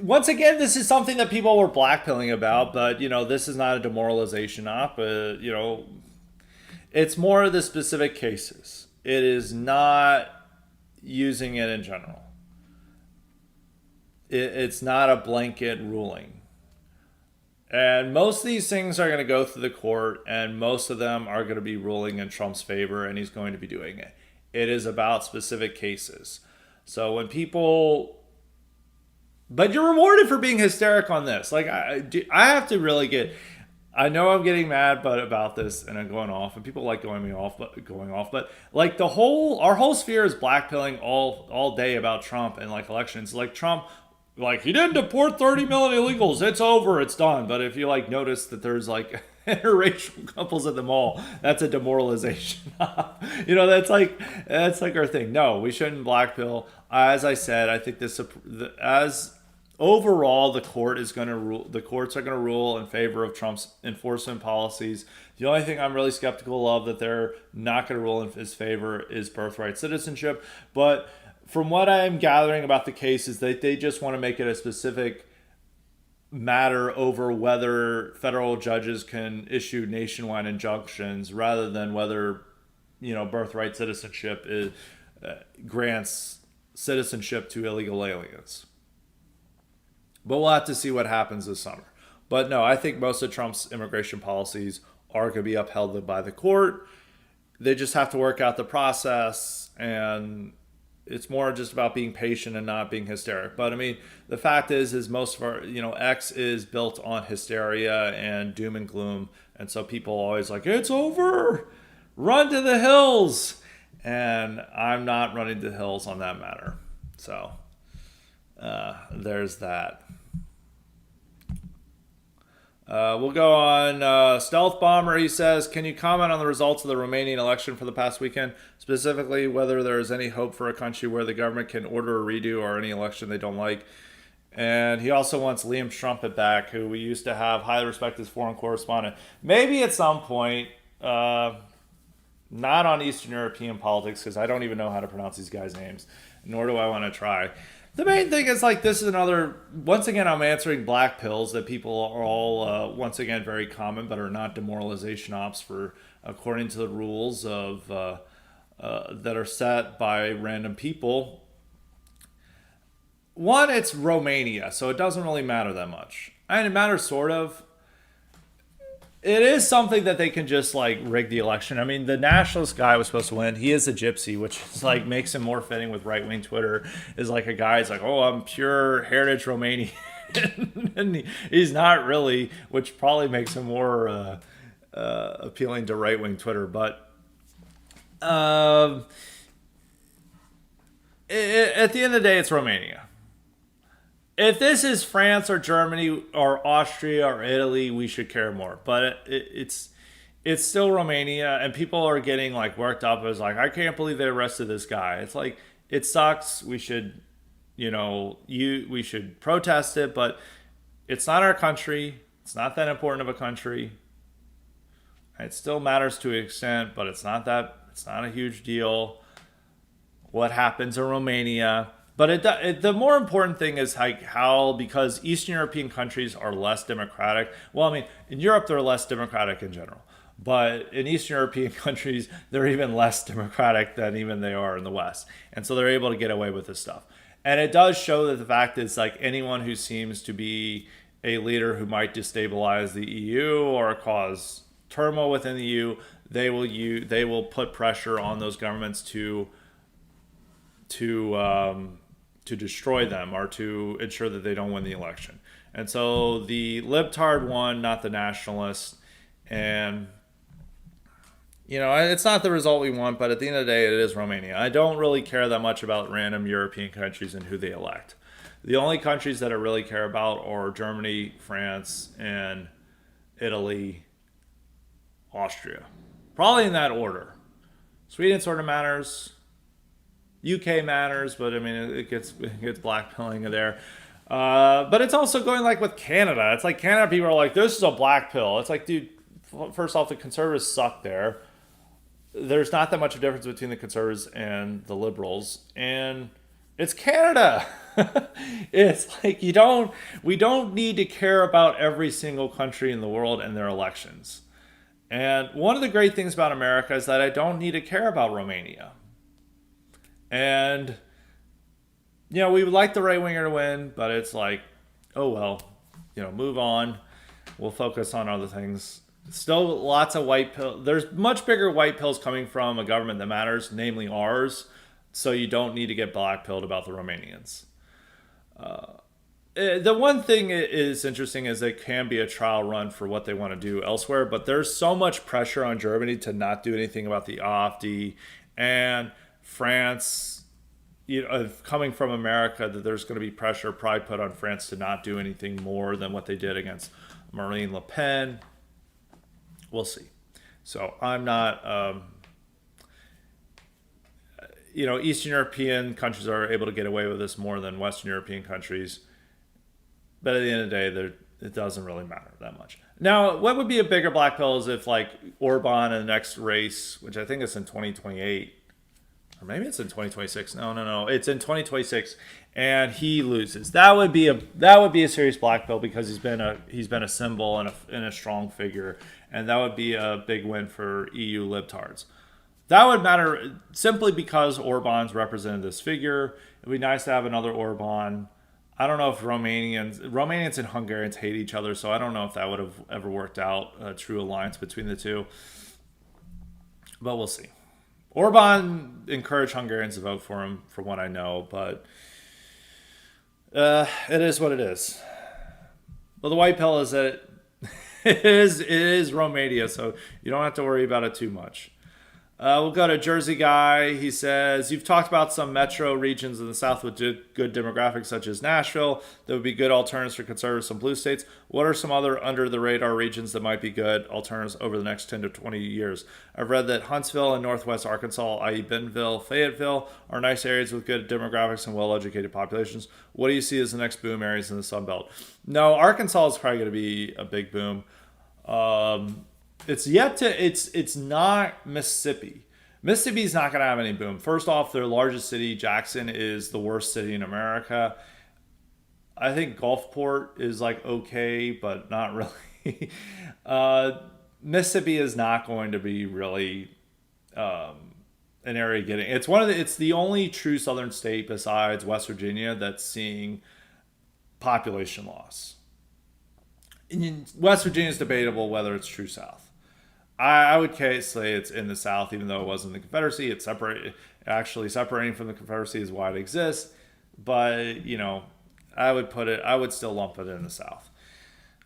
Once again, this is something that people were blackpilling about, but, this is not a demoralization op. It's more of the specific cases. It is not using it in general. It's not a blanket ruling. And most of these things are going to go through the court, and most of them are going to be ruling in Trump's favor, and he's going to be doing it. It is about specific cases. So when people... But you're rewarded for being hysteric on this. Like, I have to really get... I know I'm getting mad about this and I'm going off, and people like going off, but like our whole sphere is blackpilling all day about Trump and like elections. Like Trump, like he didn't deport 30 million illegals. It's over. It's done. But if you like notice that there's like interracial couples at the mall, that's a demoralization. That's like our thing. No, we shouldn't blackpill. As I said, I think overall, the courts are going to rule in favor of Trump's enforcement policies. The only thing I'm really skeptical of that they're not going to rule in his favor is birthright citizenship. But from what I'm gathering about the case is that they just want to make it a specific matter over whether federal judges can issue nationwide injunctions rather than whether birthright citizenship grants citizenship to illegal aliens. But we'll have to see what happens this summer. But no, I think most of Trump's immigration policies are going to be upheld by the court. They just have to work out the process, and it's more just about being patient and not being hysteric. But I mean, the fact is most of our, X is built on hysteria and doom and gloom. And so people always like, it's over, run to the hills. And I'm not running to the hills on that matter. So there's that. We'll go on. Stealth Bomber, he says, can you comment on the results of the Romanian election for the past weekend? Specifically, whether there is any hope for a country where the government can order a redo or any election they don't like. And he also wants Liam Strumpet back, who we used to have highly respected as foreign correspondent. Maybe at some point, not on Eastern European politics, because I don't even know how to pronounce these guys' names, nor do I want to try. The main thing is, this is another, once again, I'm answering black pills that people are all, once again, very common, but are not demoralization ops according to the rules of that are set by random people. One, it's Romania, so it doesn't really matter that much. And it matters sort of. It is something that they can just rig the election. I mean, the nationalist guy was supposed to win. He is a gypsy, which is makes him more fitting with right-wing Twitter. Is a guy is oh, I'm pure heritage Romanian. And he's not really, which probably makes him more appealing to right-wing Twitter. But at the end of the day, it's Romania. If this is France or Germany or Austria or Italy, we should care more. But it's still Romania, and people are getting worked up as I can't believe they arrested this guy. It's it sucks. We should, we should protest it, but it's not our country. It's not that important of a country. It still matters to an extent, but it's not a huge deal. What happens in Romania? But the more important thing is how, because Eastern European countries are less democratic. Well, I mean, in Europe, they're less democratic in general. But in Eastern European countries, they're even less democratic than even they are in the West. And so they're able to get away with this stuff. And it does show that the fact is anyone who seems to be a leader who might destabilize the EU or cause turmoil within the EU, they will put pressure on those governments to destroy them or to ensure that they don't win the election. And so the libtard won, not the nationalists. And, it's not the result we want, but at the end of the day, it is Romania. I don't really care that much about random European countries and who they elect. The only countries that I really care about are Germany, France, and Italy, Austria. Probably in that order. Sweden sort of matters. UK matters, but I mean, it gets blackpilling there. But it's also going with Canada. It's Canada people are this is a black pill. It's dude, first off, the conservatives suck there. There's not that much of a difference between the conservatives and the liberals. And it's Canada. It's we don't need to care about every single country in the world and their elections. And one of the great things about America is that I don't need to care about Romania. And, we would like the right winger to win, but it's oh, well, move on. We'll focus on other things. Still lots of white pills. There's much bigger white pills coming from a government that matters, namely ours. So you don't need to get blackpilled about the Romanians. The one thing is interesting is it can be a trial run for what they want to do elsewhere, but there's so much pressure on Germany to not do anything about the AfD, and France, coming from America, that there's going to be pressure probably put on France to not do anything more than what they did against Marine Le Pen. We'll see. So I'm not, Eastern European countries are able to get away with this more than Western European countries. But at the end of the day, it doesn't really matter that much. Now, what would be a bigger black pill is if Orban in the next race, which I think is in 2028, or maybe it's in 2026. No. It's in 2026. and he loses. That would be a serious black pill because he's been a symbol and a strong figure, and that would be a big win for EU libtards. That would matter simply because Orban's represented this figure. It'd be nice to have another Orban. I don't know if Romanians and Hungarians hate each other, so I don't know if that would have ever worked out a true alliance between the two. But we'll see. Orban encouraged Hungarians to vote for him, from what I know, but it is what it is. Well, the white pill is that it is Romania, so you don't have to worry about it too much. We'll go to Jersey Guy. He says, you've talked about some metro regions in the South with good demographics, such as Nashville. That would be good alternatives for conservatives in blue states. What are some other under-the-radar regions that might be good alternatives over the next 10 to 20 years? I've read that Huntsville and Northwest Arkansas, i.e. Bentonville, Fayetteville, are nice areas with good demographics and well-educated populations. What do you see as the next boom areas in the Sun Belt? No, Arkansas is probably going to be a big boom. It's not Mississippi. Mississippi's not going to have any boom. First off, their largest city, Jackson, is the worst city in America. I think Gulfport is like okay, but not really. Mississippi is not going to be really an area getting. It's the only true southern state besides West Virginia that's seeing population loss. West Virginia is debatable whether it's true south. I would say it's in the South, even though it wasn't the Confederacy. It's actually separating from the Confederacy is why it exists. But I would still lump it in the South.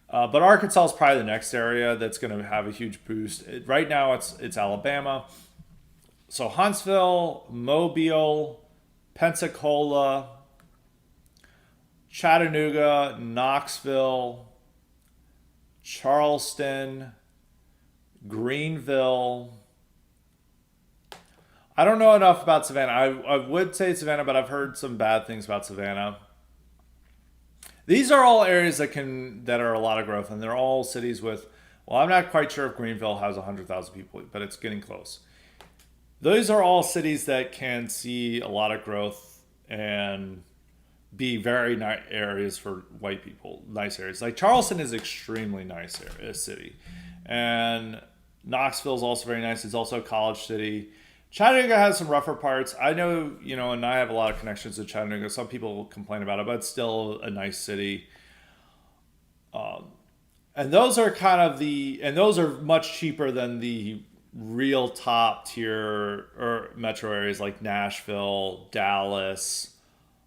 But Arkansas is probably the next area that's going to have a huge boost. Right now, it's Alabama. So Huntsville, Mobile, Pensacola, Chattanooga, Knoxville, Charleston, Greenville. I don't know enough about Savannah. I would say Savannah, but I've heard some bad things about Savannah. These are all areas that are a lot of growth, and they're all cities with. Well, I'm not quite sure if Greenville has 100,000 people, but it's getting close. Those are all cities that can see a lot of growth and be very nice areas for white people. Nice areas like Charleston is extremely nice city, and Knoxville is also very nice. It's also a college city. Chattanooga has some rougher parts. I know, and I have a lot of connections to Chattanooga. Some people complain about it, but it's still a nice city. And those are and those are much cheaper than the real top tier or metro areas like Nashville, Dallas,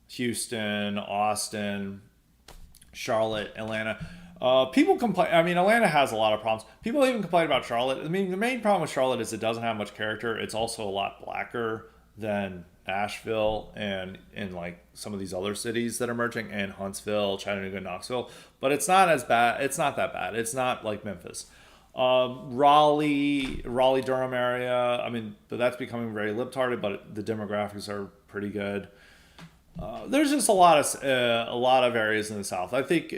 Houston, Austin, Charlotte, Atlanta. People complain. I mean, Atlanta has a lot of problems. People even complain about Charlotte. I mean, the main problem with Charlotte is it doesn't have much character. It's also a lot blacker than Nashville and like some of these other cities that are merging, and Huntsville, Chattanooga, Knoxville. But it's not as bad. It's not that bad. It's not like Memphis. Raleigh, Durham area. I mean, but that's becoming very libtarded. But the demographics are pretty good. There's just a lot of areas in the South. I think.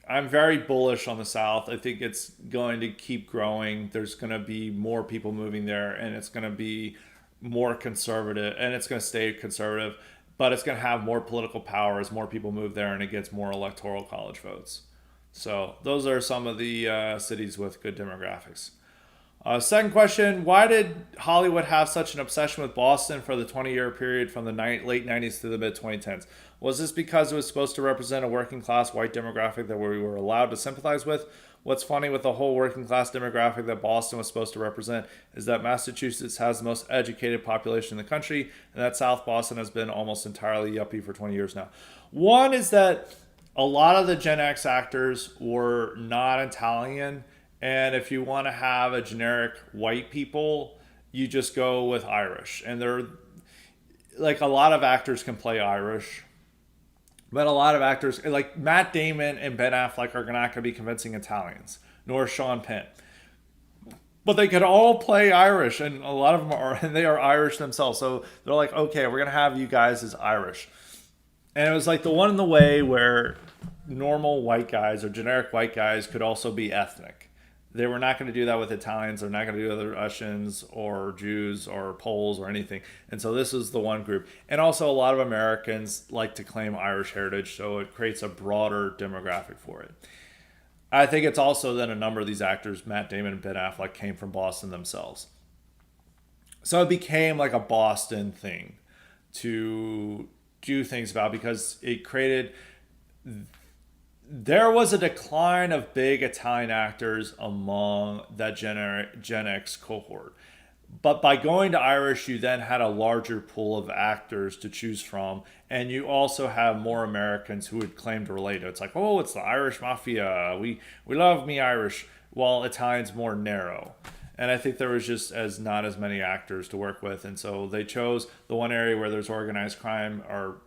I'm very bullish on the South. I think it's going to keep growing. There's going to be more people moving there, and it's going to be more conservative, and it's going to stay conservative, but it's going to have more political power as more people move there, and it gets more electoral college votes. So those are some of the cities with good demographics. Second question, why did Hollywood have such an obsession with Boston for the 20-year period from the late 90s to the mid-2010s? Was this because it was supposed to represent a working-class white demographic that we were allowed to sympathize with? What's funny with the whole working-class demographic that Boston was supposed to represent is that Massachusetts has the most educated population in the country, and that South Boston has been almost entirely yuppie for 20 years now. One is that a lot of the Gen X actors were not Italian, and if you want to have a generic white people, you just go with Irish. And they're like a lot of actors can play Irish, but a lot of actors like Matt Damon and Ben Affleck are not going to be convincing Italians, nor Sean Penn. But they could all play Irish, and a lot of them are, and they are Irish themselves. So they're like, okay, we're going to have you guys as Irish. And it was like the one in the way where normal white guys or generic white guys could also be ethnic. They were not going to do that with Italians. They're not going to do it with Russians or Jews or Poles or anything. And so this is the one group. And also, a lot of Americans like to claim Irish heritage, so it creates a broader demographic for it. I think it's also that a number of these actors, Matt Damon and Ben Affleck, came from Boston themselves. So it became like a Boston thing to do things about, because it created, there was a decline of big Italian actors among that Gen X cohort. But by going to Irish, you then had a larger pool of actors to choose from, and you also have more Americans who would claim to relate. It's like, oh, it's the Irish mafia. We love me Irish, while Italian's more narrow. And I think there was just as not as many actors to work with, and so they chose the one area where there's organized crime or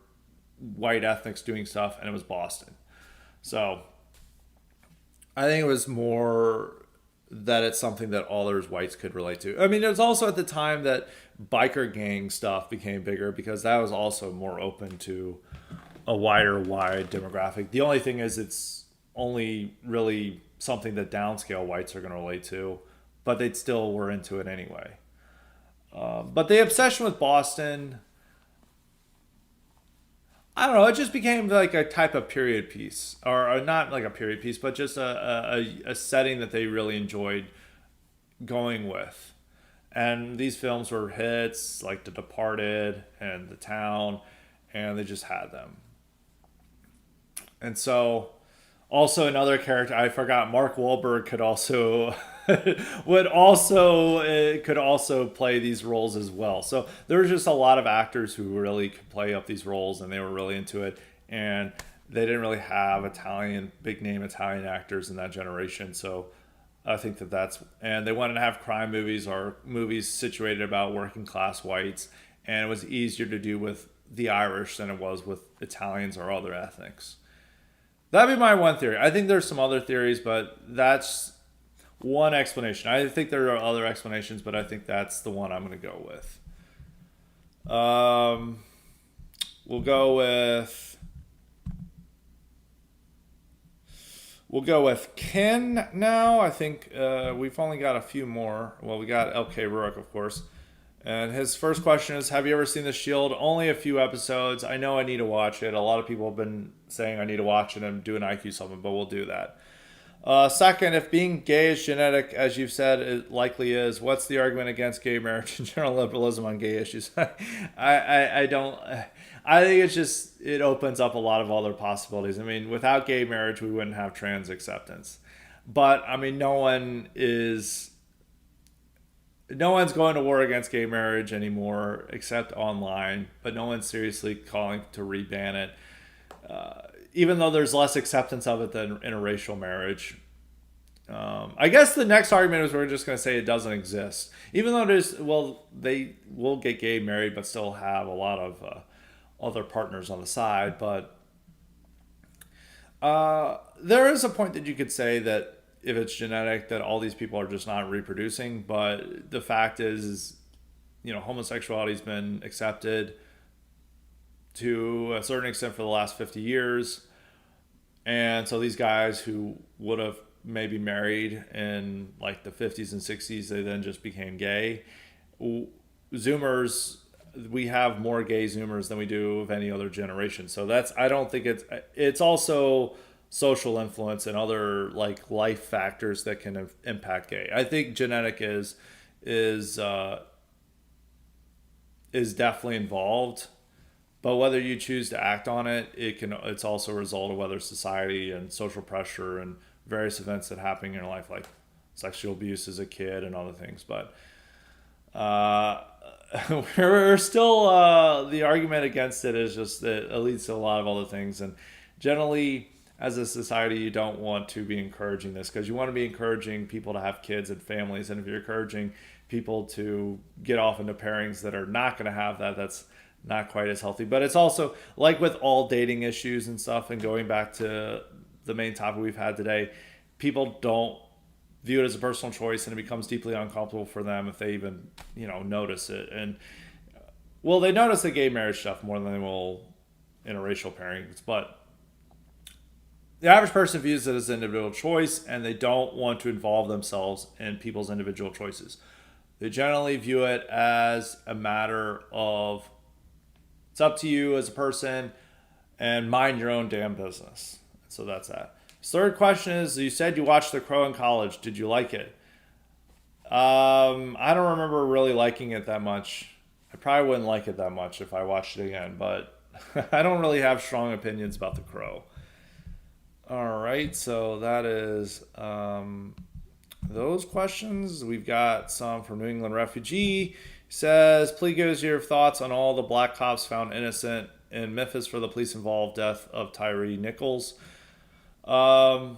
white ethnics doing stuff, and it was Boston. So I think it was more that it's something that all those whites could relate to. I mean, it was also at the time that biker gang stuff became bigger, because that was also more open to a wide demographic. The only thing is, it's only really something that downscale whites are going to relate to, but they still were into it anyway. But the obsession with Boston, I don't know, it just became like a type of period piece, or not like a period piece, but just a setting that they really enjoyed going with. And these films were hits, like The Departed and The Town, and they just had them. And so, also another character I forgot, Mark Wahlberg could also could also play these roles as well. So there was just a lot of actors who really could play up these roles, and they were really into it. And they didn't really have big name Italian actors in that generation. So I think and they wanted to have crime movies or movies situated about working class whites, and it was easier to do with the Irish than it was with Italians or other ethnics. That'd be my one theory. I think there's some other theories, but that's one explanation. I think there are other explanations, but I think that's the one I'm going to go with. We'll go with Ken now. I think we've only got a few more. Well, we got L.K. Rourke, of course. And his first question is, have you ever seen The Shield? Only a few episodes. I know I need to watch it. A lot of people have been saying I need to watch it and do an IQ supplement, but we'll do that. Second, if being gay is genetic, as you've said, it likely is, what's the argument against gay marriage and general liberalism on gay issues? I don't. I think it opens up a lot of other possibilities. I mean, without gay marriage, we wouldn't have trans acceptance. But I mean, no one's going to war against gay marriage anymore, except online. But no one's seriously calling to reban it. Even though there's less acceptance of it than interracial marriage. I guess the next argument is we're just going to say it doesn't exist. Even though they will get gay married, but still have a lot of other partners on the side. But there is a point that you could say that if it's genetic, that all these people are just not reproducing. But the fact is homosexuality has been accepted to a certain extent for the last 50 years. And so these guys who would have maybe married in like the 50s and 60s, they then just became gay. Zoomers, we have more gay Zoomers than we do of any other generation. So I don't think it's also social influence and other like life factors that can impact gay. I think genetic is definitely involved. But whether you choose to act on it, it's also a result of whether society and social pressure and various events that happen in your life, like sexual abuse as a kid and other things. But we're still, the argument against it is just that it leads to a lot of other things. And generally, as a society, you don't want to be encouraging this, because you want to be encouraging people to have kids and families. And if you're encouraging people to get off into pairings that are not going to have that, that's not quite as healthy. But it's also like with all dating issues and stuff, and going back to the main topic we've had today, people don't view it as a personal choice, and it becomes deeply uncomfortable for them if they even notice it. And they notice the gay marriage stuff more than they will interracial pairings. But The average person views it as an individual choice, and they don't want to involve themselves in people's individual choices. They generally view it as a matter of it's up to you as a person and mind your own damn business. So that's that. Third question is, you said you watched The Crow in college. Did you like it? I don't remember really liking it that much. I probably wouldn't like it that much if I watched it again, but I don't really have strong opinions about The Crow. All right, so that is those questions. We've got some from New England Refugee. Says, please give us your thoughts on all the black cops found innocent in Memphis for the police-involved death of Tyree Nichols. Well,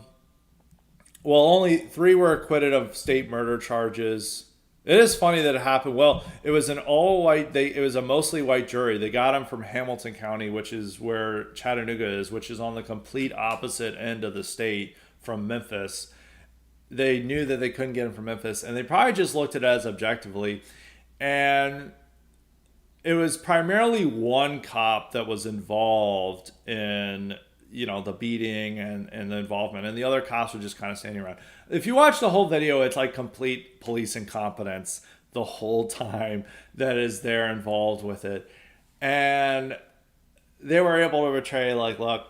only 3 were acquitted of state murder charges. It is funny that it happened. Well, it was an all-white. It was a mostly white jury. They got him from Hamilton County, which is where Chattanooga is, which is on the complete opposite end of the state from Memphis. They knew that they couldn't get him from Memphis, and they probably just looked at it as objectively. And it was primarily one cop that was involved in the beating and the involvement, and the other cops were just kind of standing around. If you watch the whole video, it's like complete police incompetence the whole time that is there involved with it. And they were able to portray like, look,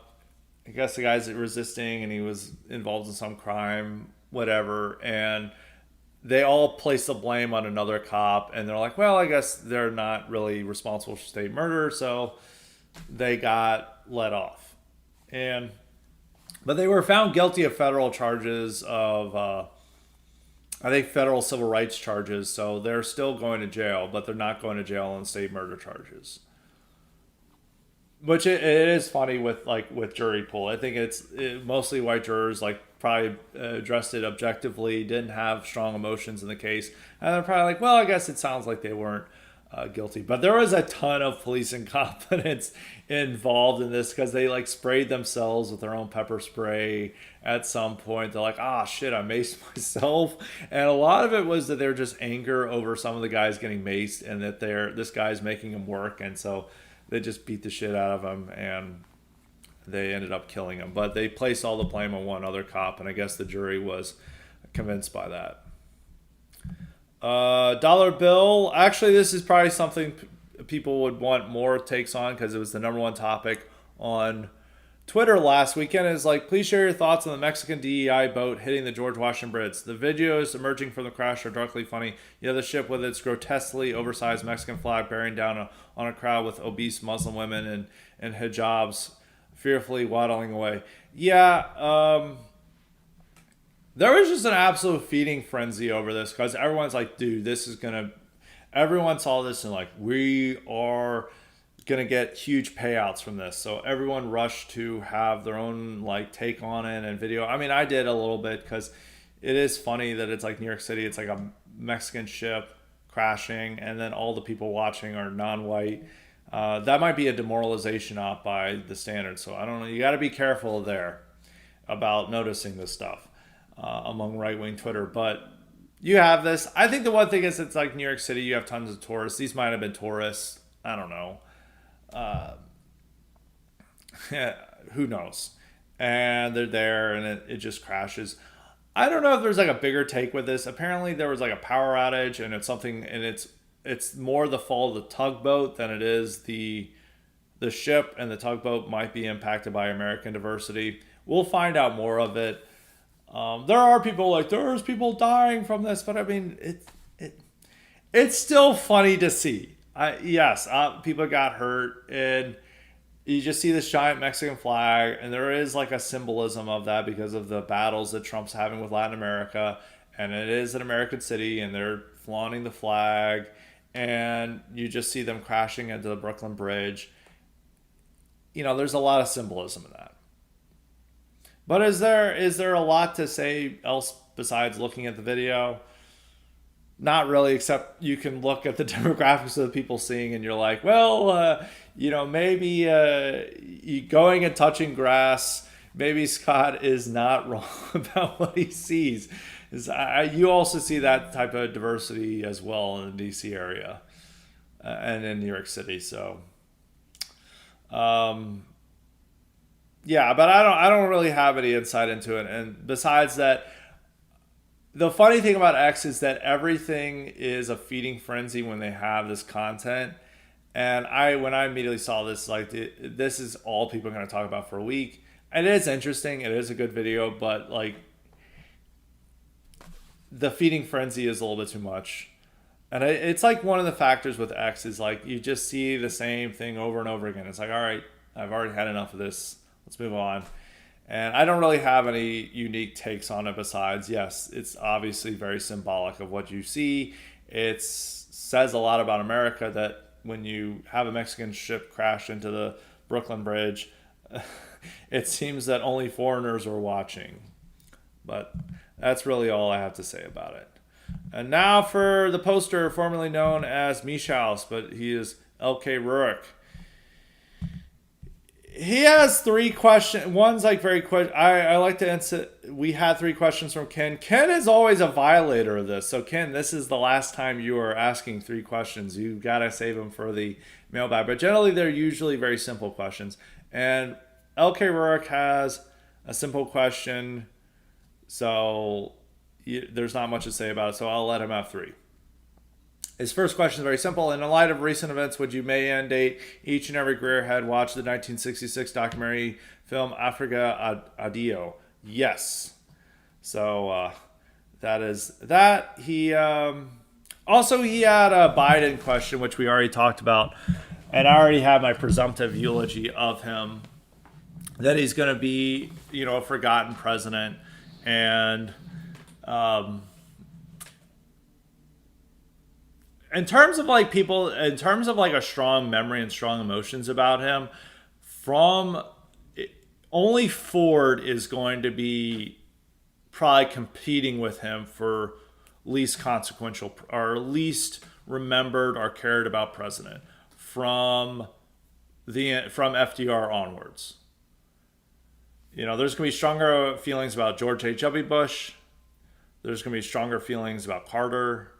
I guess the guy's resisting and he was involved in some crime, whatever, and they all place the blame on another cop, and they're like, well, I guess they're not really responsible for state murder, so they got let off. But they were found guilty of federal charges of, I think, federal civil rights charges. So they're still going to jail, but they're not going to jail on state murder charges. Which it is funny with jury pool. I think it's mostly white jurors, like probably addressed it objectively, didn't have strong emotions in the case, and they're probably like, well, I guess it sounds like they weren't guilty. But there was a ton of police incompetence involved in this because they like sprayed themselves with their own pepper spray at some point. They're like, ah, shit, I maced myself. And a lot of it was that they were just anger over some of the guys getting maced and that this guy's making them work. And so they just beat the shit out of him and they ended up killing him. But they placed all the blame on one other cop, and I guess the jury was convinced by that. Dollar bill. Actually, this is probably something people would want more takes on because it was the number one topic on Twitter last weekend. Is like, please share your thoughts on the Mexican DEI boat hitting the George Washington Bridge. The videos emerging from the crash are darkly funny. You have the ship with its grotesquely oversized Mexican flag bearing down on a crowd with obese Muslim women and hijabs fearfully waddling away. Yeah, there was just an absolute feeding frenzy over this because everyone's like, dude, this is going to... Everyone saw this and like, we are going to get huge payouts from this. So everyone rushed to have their own like take on it and video. I mean, I did a little bit because it is funny that it's like New York City. It's like a Mexican ship crashing and then all the people watching are non-white. That might be a demoralization op by the standards. So I don't know. You got to be careful there about noticing this stuff. Among right-wing Twitter, but you have this. I think the one thing is it's like New York City, you have tons of tourists. These might have been tourists. I don't know. Who knows? And they're there and it just crashes. I don't know if there's like a bigger take with this. Apparently there was like a power outage and it's something, and it's more the fault of the tugboat than it is the ship, and the tugboat might be impacted by American diversity. We'll find out more of it. There are people like, there's people dying from this, but I mean, it's still funny to see. Yes, people got hurt, and you just see this giant Mexican flag, and there is like a symbolism of that because of the battles that Trump's having with Latin America, and it is an American city, and they're flaunting the flag, and you just see them crashing into the Brooklyn Bridge. There's a lot of symbolism in that. But is there a lot to say else besides looking at the video? Not really, except you can look at the demographics of the people seeing and you're like, well, maybe going and touching grass, maybe Scott is not wrong about what he sees. You also see that type of diversity as well in the DC area and in New York City. So, Yeah, but I don't really have any insight into it. And besides that, the funny thing about X is that everything is a feeding frenzy when they have this content. And when I immediately saw this, like, this is all people are going to talk about for a week. And it is interesting. It is a good video, but like, the feeding frenzy is a little bit too much. And it's like one of the factors with X is like you just see the same thing over and over again. It's like, all right, I've already had enough of this. Let's move on. And I don't really have any unique takes on it besides, yes, it's obviously very symbolic of what you see. It says a lot about America that when you have a Mexican ship crash into the Brooklyn Bridge, it seems that only foreigners are watching. But that's really all I have to say about it. And now for the poster formerly known as Michaus, but he is L.K. Rurik. He has 3 questions. One's like very quick. I like to answer. We had 3 questions from Ken. Ken is always a violator of this. So Ken, this is the last time you are asking 3 questions. You gotta save them for the mailbag. But generally, they're usually very simple questions. And L.K. Rurik has a simple question. So there's not much to say about it. So I'll let him have 3. His first question is very simple. In the light of recent events, would you may end date each and every Greer head watch the 1966 documentary film Africa Adio? Yes. So that is that. He also he had a Biden question, which we already talked about, and I already have my presumptive eulogy of him. That he's going to be, a forgotten president, and in terms of like people, in terms of like a strong memory and strong emotions about him, from only Ford is going to be probably competing with him for least consequential or least remembered or cared about president from FDR onwards. There's going to be stronger feelings about George H.W. Bush. There's going to be stronger feelings about Carter,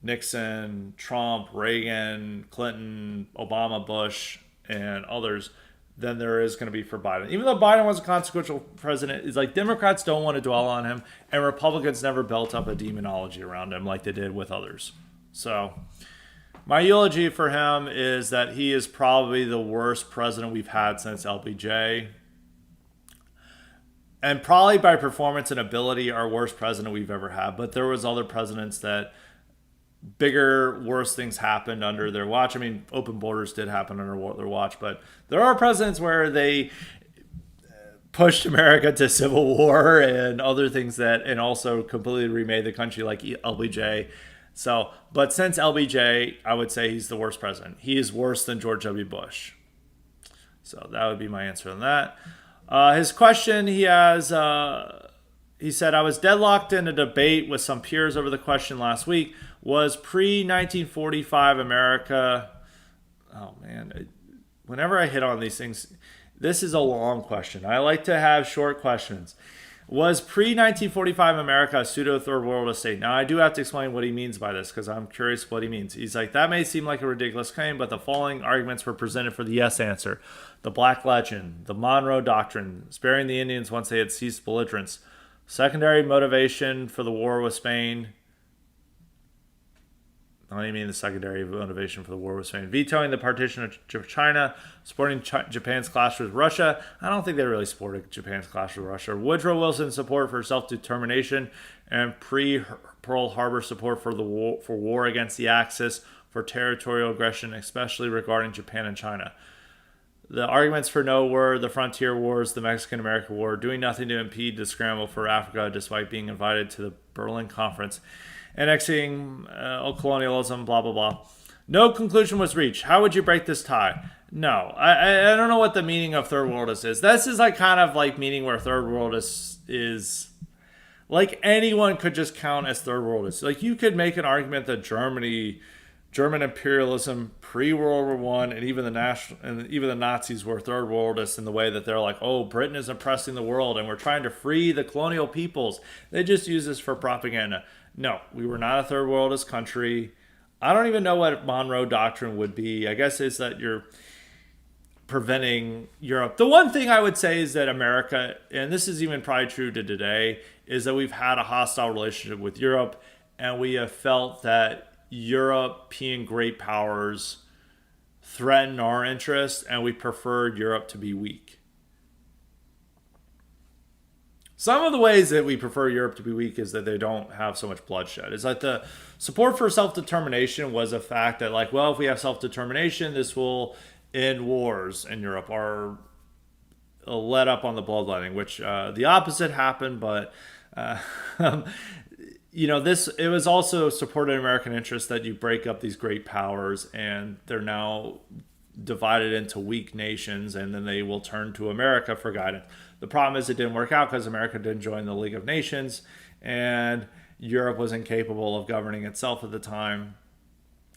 Nixon, Trump, Reagan, Clinton, Obama, Bush, and others than there is going to be for Biden. Even though Biden was a consequential president, it's like Democrats don't want to dwell on him, and Republicans never built up a demonology around him like they did with others. So my eulogy for him is that he is probably the worst president we've had since LBJ. And probably by performance and ability, our worst president we've ever had. But there was other presidents that bigger, worse things happened under their watch. I mean, open borders did happen under their watch, but there are presidents where they pushed America to civil war and other things and also completely remade the country, like LBJ. So, but since LBJ, I would say he's the worst president. He is worse than George W. Bush. So that would be my answer on that. His question, he said, I was deadlocked in a debate with some peers over the question last week. Was pre-1945 America... Oh, man. Whenever I hit on these things, this is a long question. I like to have short questions. Was pre-1945 America a pseudo-third world state? Now, I do have to explain what he means by this because I'm curious what he means. He's like, that may seem like a ridiculous claim, but the following arguments were presented for the yes answer. The Black Legend, the Monroe Doctrine, sparing the Indians once they had ceased belligerence, secondary motivation for the war with Spain. What do you mean the secondary motivation for the war with Spain? Vetoing the partition of China, supporting Japan's clash with Russia. I don't think they really supported Japan's clash with Russia. Woodrow Wilson's support for self-determination and pre-Pearl Harbor support for war against the Axis, for territorial aggression, especially regarding Japan and China. The arguments for no were the frontier wars, the Mexican-American War, doing nothing to impede the scramble for Africa despite being invited to the Berlin Conference, annexing colonialism, blah, blah, blah. No conclusion was reached. How would you break this tie? No. I don't know what the meaning of third world is. This is like kind of like meaning where third world is like anyone could just count as third world. It's like you could make an argument that German imperialism pre-World War One, and even the Nazis were third worldists in the way that they're like, oh, Britain is oppressing the world and we're trying to free the colonial peoples. They just use this for propaganda. No, we were not a third worldist country. I don't even know what Monroe Doctrine would be. I guess it's that preventing Europe. The one thing I would say is that America, and this is even probably true to today, is that we've had a hostile relationship with Europe, and we have felt that European great powers threaten our interests, and we preferred Europe to be weak. Some of the ways that we prefer Europe to be weak is that they don't have so much bloodshed. It's like the support for self-determination was a fact that, like, well, if we have self-determination, this will end wars in Europe, or let up on the bloodletting, which the opposite happened, but it was also supported American interest that you break up these great powers, and they're now divided into weak nations, and then they will turn to America for guidance. The problem is it didn't work out because America didn't join the League of Nations, and Europe was incapable of governing itself at the time,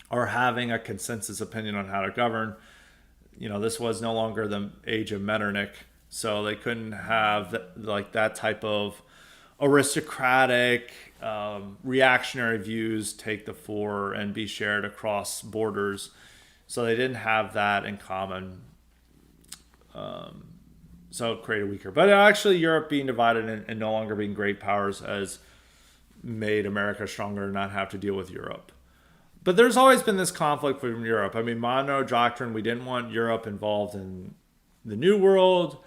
or having a consensus opinion on how to govern. This was no longer the age of Metternich, so they couldn't have that type of aristocratic, reactionary views take the fore and be shared across borders. So they didn't have that in common. So it created weaker. But actually, Europe being divided and no longer being great powers has made America stronger and not have to deal with Europe. But there's always been this conflict from Europe. I mean, Monroe Doctrine, we didn't want Europe involved in the New World.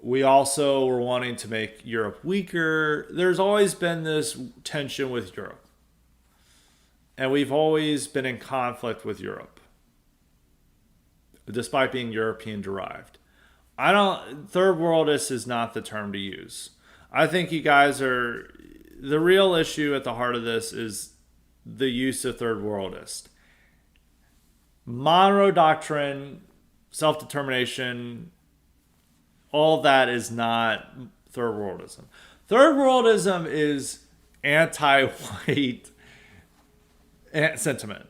We also were wanting to make Europe weaker. There's always been this tension with Europe. And we've always been in conflict with Europe, despite being European derived. Third worldist is not the term to use. I think you guys the real issue at the heart of this is the use of third worldist. Monroe Doctrine, self-determination, all that is not third worldism. Third worldism is anti-white sentiment.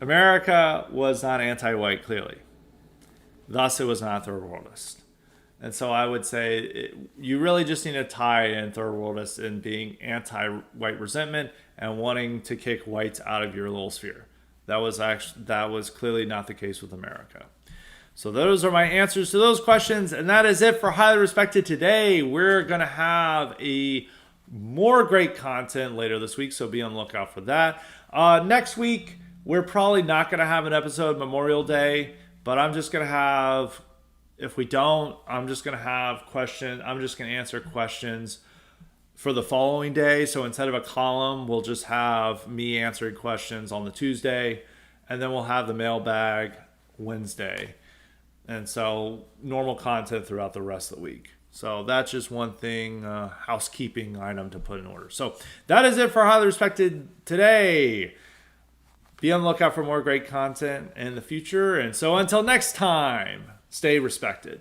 America was not anti-white, clearly. Thus, it was not third worldist. And so I would say you really just need to tie in third worldist in being anti-white resentment and wanting to kick whites out of your little sphere. That was clearly not the case with America. So those are my answers to those questions, and that is it for Highly Respected today. We're going to have more great content later this week, so be on the lookout for that. Next week, we're probably not going to have an episode Memorial Day, but I'm just going to have, if we don't, I'm just going to have questions. I'm just going to answer questions for the following day. So instead of a column, we'll just have me answering questions on the Tuesday, and then we'll have the mailbag Wednesday. And so normal content throughout the rest of the week. So that's just one thing, housekeeping item to put in order. So that is it for Highly Respected today. Be on the lookout for more great content in the future. And so until next time, stay respected.